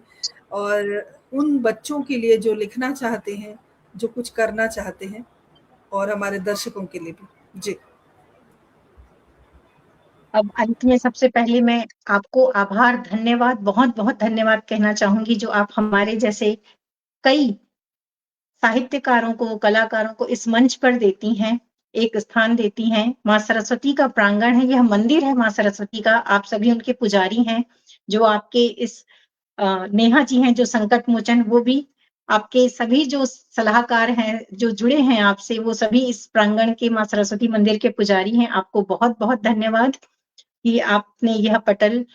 और उन बच्चों के लिए जो लिखना चाहते हैं, जो कुछ करना चाहते हैं और हमारे दर्शकों के लिए भी। जी। अब अंत में सबसे पहले मैं आपको आभार, धन्यवाद, बहुत-बहुत धन्यवाद कहना चाहूँगी जो आप हमारे जैसे कई साहित्यकारों को, कलाकारों को इस मंच पर देती हैं, एक स्थान देती हैं। माँ सरस्वती का प्रांगण है, यह मंदिर है माँ सरस्वती का, आप सभी उनके पुजारी हैं, जो आपके इस नेहा जी हैं जो संकट मोचन, वो भी आपके सभी जो सलाहकार हैं, जो जुड़े हैं आपसे, वो सभी इस प्रांगण के माँ सरस्वती मंदिर के पुजारी हैं। आपको बहुत-बहुत धन्यवाद कि आपने यह पटल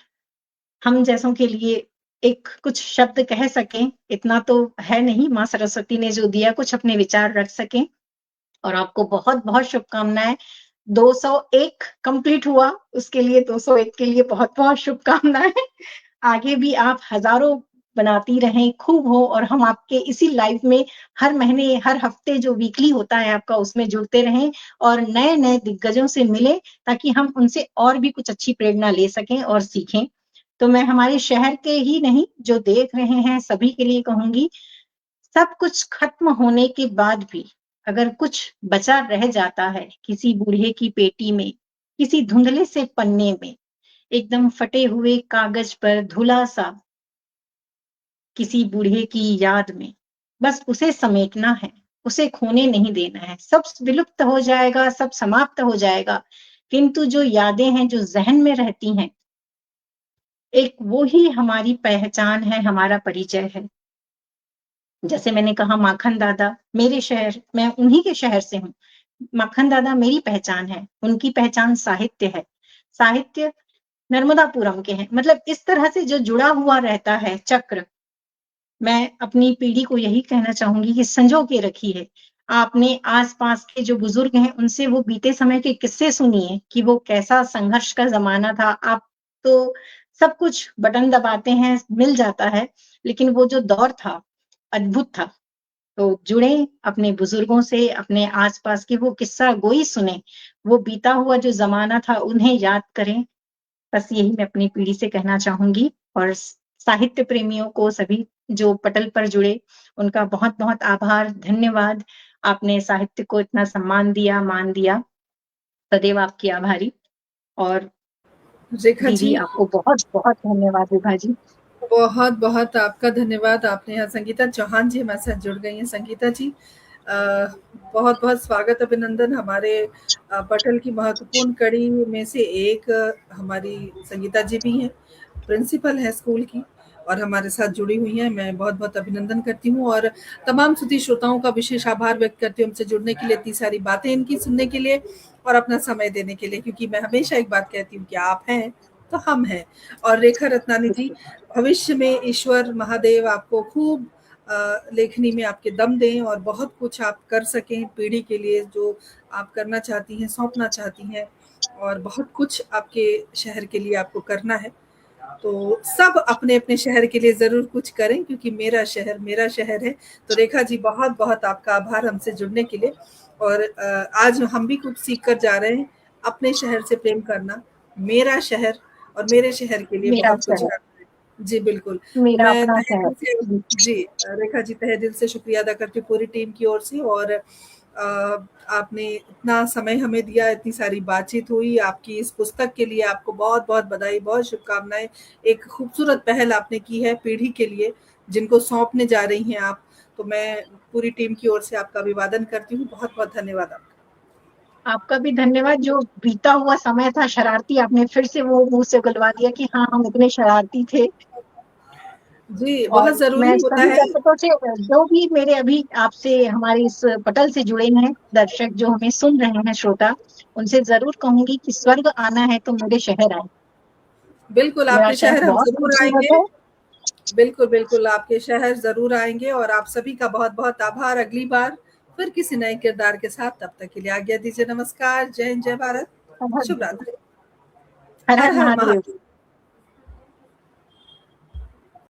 हम जैसों के लिए एक कुछ शब्द कह सकें, इतना तो है नहीं, माँ सरस्वती ने जो दिया कुछ अपने विचार रख सकें। और आपको बहुत-बहुत शुभकामनाएँ। 201 कंप्लीट हुआ, उसके लिए 201 के लिए बहुत-बहुत शुभकामनाएँ। आगे भी आप हज़ारों बनाती रहें, खूब हो और हम आपके इसी लाइव में हर महीने, हर हफ्ते जो वीकली होता है आपका उसमें जुड़ते रहें और नए-नए दिग्गजों से मिलें ताकि हम उनसे और भी कुछ अच्छी प्रेरणा ले सकें और सीखें। तो मैं हमारे शहर के ही नहीं, जो देख रहे हैं सभी के लिए कहूँगी, सब कुछ खत्म होने के बाद भी अगर कुछ बचा रह जाता है किसी बूढ़े की पेटी में, किसी धुंधले से पन्ने में, एकदम फटे हुए कागज पर धुला सा किसी बूढ़े की याद में, बस उसे समेटना है, उसे खोने नहीं देना है। सब विलुप्त हो जाएगा, सब समाप्त हो जाएगा, किंतु जो यादें हैं, जो ज़हन में रहती हैं, एक वो ही हमारी पहचान है, हमारा परिचय है। जैसे मैंने कहा माखन दादा, मेरे शहर, मैं उन्हीं के शहर से हूँ। माखन दादा मेरी पहचान है, उनकी पहचान साहित्य है। साहित्य नर्मदापुरम के हैं। मतलब इस तरह से जो जुड़ा हुआ रहता है चक्र, मैं अपनी पीढ़ी को यही कहना चाहूँगी कि संजो के रखिए। आपने आस-पास के जो बुजुर्ग हैं, उनसे वो बीते समय के किस्से सुनिए कि वो कैसा संघर्ष का ज़माना था। आप तो सब कुछ बटन दबाते हैं, मिल जाता है, लेकिन वो जो दौर था, अद्भुत था। तो जुड़ें अपने बुजुर्गों से, अपने आस-पास की वो किस्सा गोई सुनें, वो बीता हुआ जो ज़माना था, उन्हें याद करें। बस यही मैं अपनी पीढ़ी से कहना चाहूँगी और साहित्य प्रेमियों को सभी जो पटल पर जुड़े, उनका बहुत-बहुत आभार, धन्यवाद। आपने साहित्य को इतना सम्मान दिया, मान दिया, सदैव आपकी आभारी और रेखा दीदी जी, आपको बहुत-बहुत धन्यवाद विभा जी। बहुत-बहुत आपका धन्यवाद। आपने यहाँ संगीता चौहान जी हमारे साथ जुड़ गई हैं। संगीता जी, बहुत-बहुत स्वागत, अभिनंदन। हमारे पटल की महत्वपूर्ण कड़ी में से एक हमारी संगीता जी भी हैं, प्रिंसिपल हैं स्कूल की और हमारे साथ जुड़ी हुई हैं। मैं बहुत-बहुत अभिनंदन करती हूँ और तमाम श्रुति श्रोताओं का विशेष आभार व्यक्त करती हूँ हमसे जुड़ने के लिए, इतनी सारी बातें इनकी सुनने के लिए और अपना समय देने के लिए, क्योंकि मैं हमेशा एक बात कहती हूँ कि आप हैं, तो हम हैं। और रेखा रत्नानी जी, भविष्य में ईश्वर महादेव आपको खूब लेखनी में आपके दम दें और बहुत कुछ आप कर सकें पीढ़ी के लिए, जो आप करना चाहती हैं, सौंपना चाहती हैं और बहुत कुछ आपके शहर के लिए आपको करना है। तो सब अपने-अपने शहर के लिए ज़रूर कुछ करें, क्योंकि मेरा शहर है। तो रेखा जी, बहुत-बहुत आपका आभार हमसे जुड़ने के लिए और आज हम भी कुछ सीख कर जा रहे हैं, अपने शहर से प्रेम करना, मेरा शहर और मेरे शहर के लिए मेरा बहुत कुछ शहर, करना है। जी, बिल्कुल। मेरा मैं अपना तहे शहर। दिल से जी, जी, रेखा जी, तहे दिल से शुक्रिया अदा करती हूँ पूरी टीम की ओर से और आपने इतना समय हमें दिया, इतनी सारी बातचीत हुई, आपकी इस पुस्तक के लिए आपको बहुत-बहुत बधाई, बहुत शुभकामनाएँ। एक खूबसूरत पहल आपने की है पीढ़ी के लिए, जिनको सौंपने जा रही हैं आप। तो मैं पूरी टीम की ओर से आपका अभिवादन करती हूँ। बहुत-बहुत धन्यवाद आपका। आपका भी धन्यवाद। जो बीता हुआ समय था शरारती, आपने फिर से वो मुँह से उगलवा दिया कि हाँ, हम इतने शरारती थे। जी, और बहुत ज़रूरी मैं होता सभी है। दर्शकों से, जो भी मेरे अभी आपसे हमारे इस पटल से जुड़े हैं दर्शक, जो हमें सुन रहे हैं श्रोता, उनसे ज़रूर कहूँगी कि स्वर्ग आना है तो मेरे शहर आएँ। बिल्कुल, मेरा आपके शहर शहर हम बहुत ज़रूर खूबसूरत आएँगे। है। बिल्कुल, बिल्कुल, आपके शहर ज़रूर आएँगे और आप सभी का बहुत-बहुत आभार। अगली बार फिर किसी नए किरदार के साथ, तब तक के लिए आज्ञा दीजिए। नमस्कार, जय हिंद, जय भारत, हर शुभ रात्रि। हर हर हर महादेव। महादेव।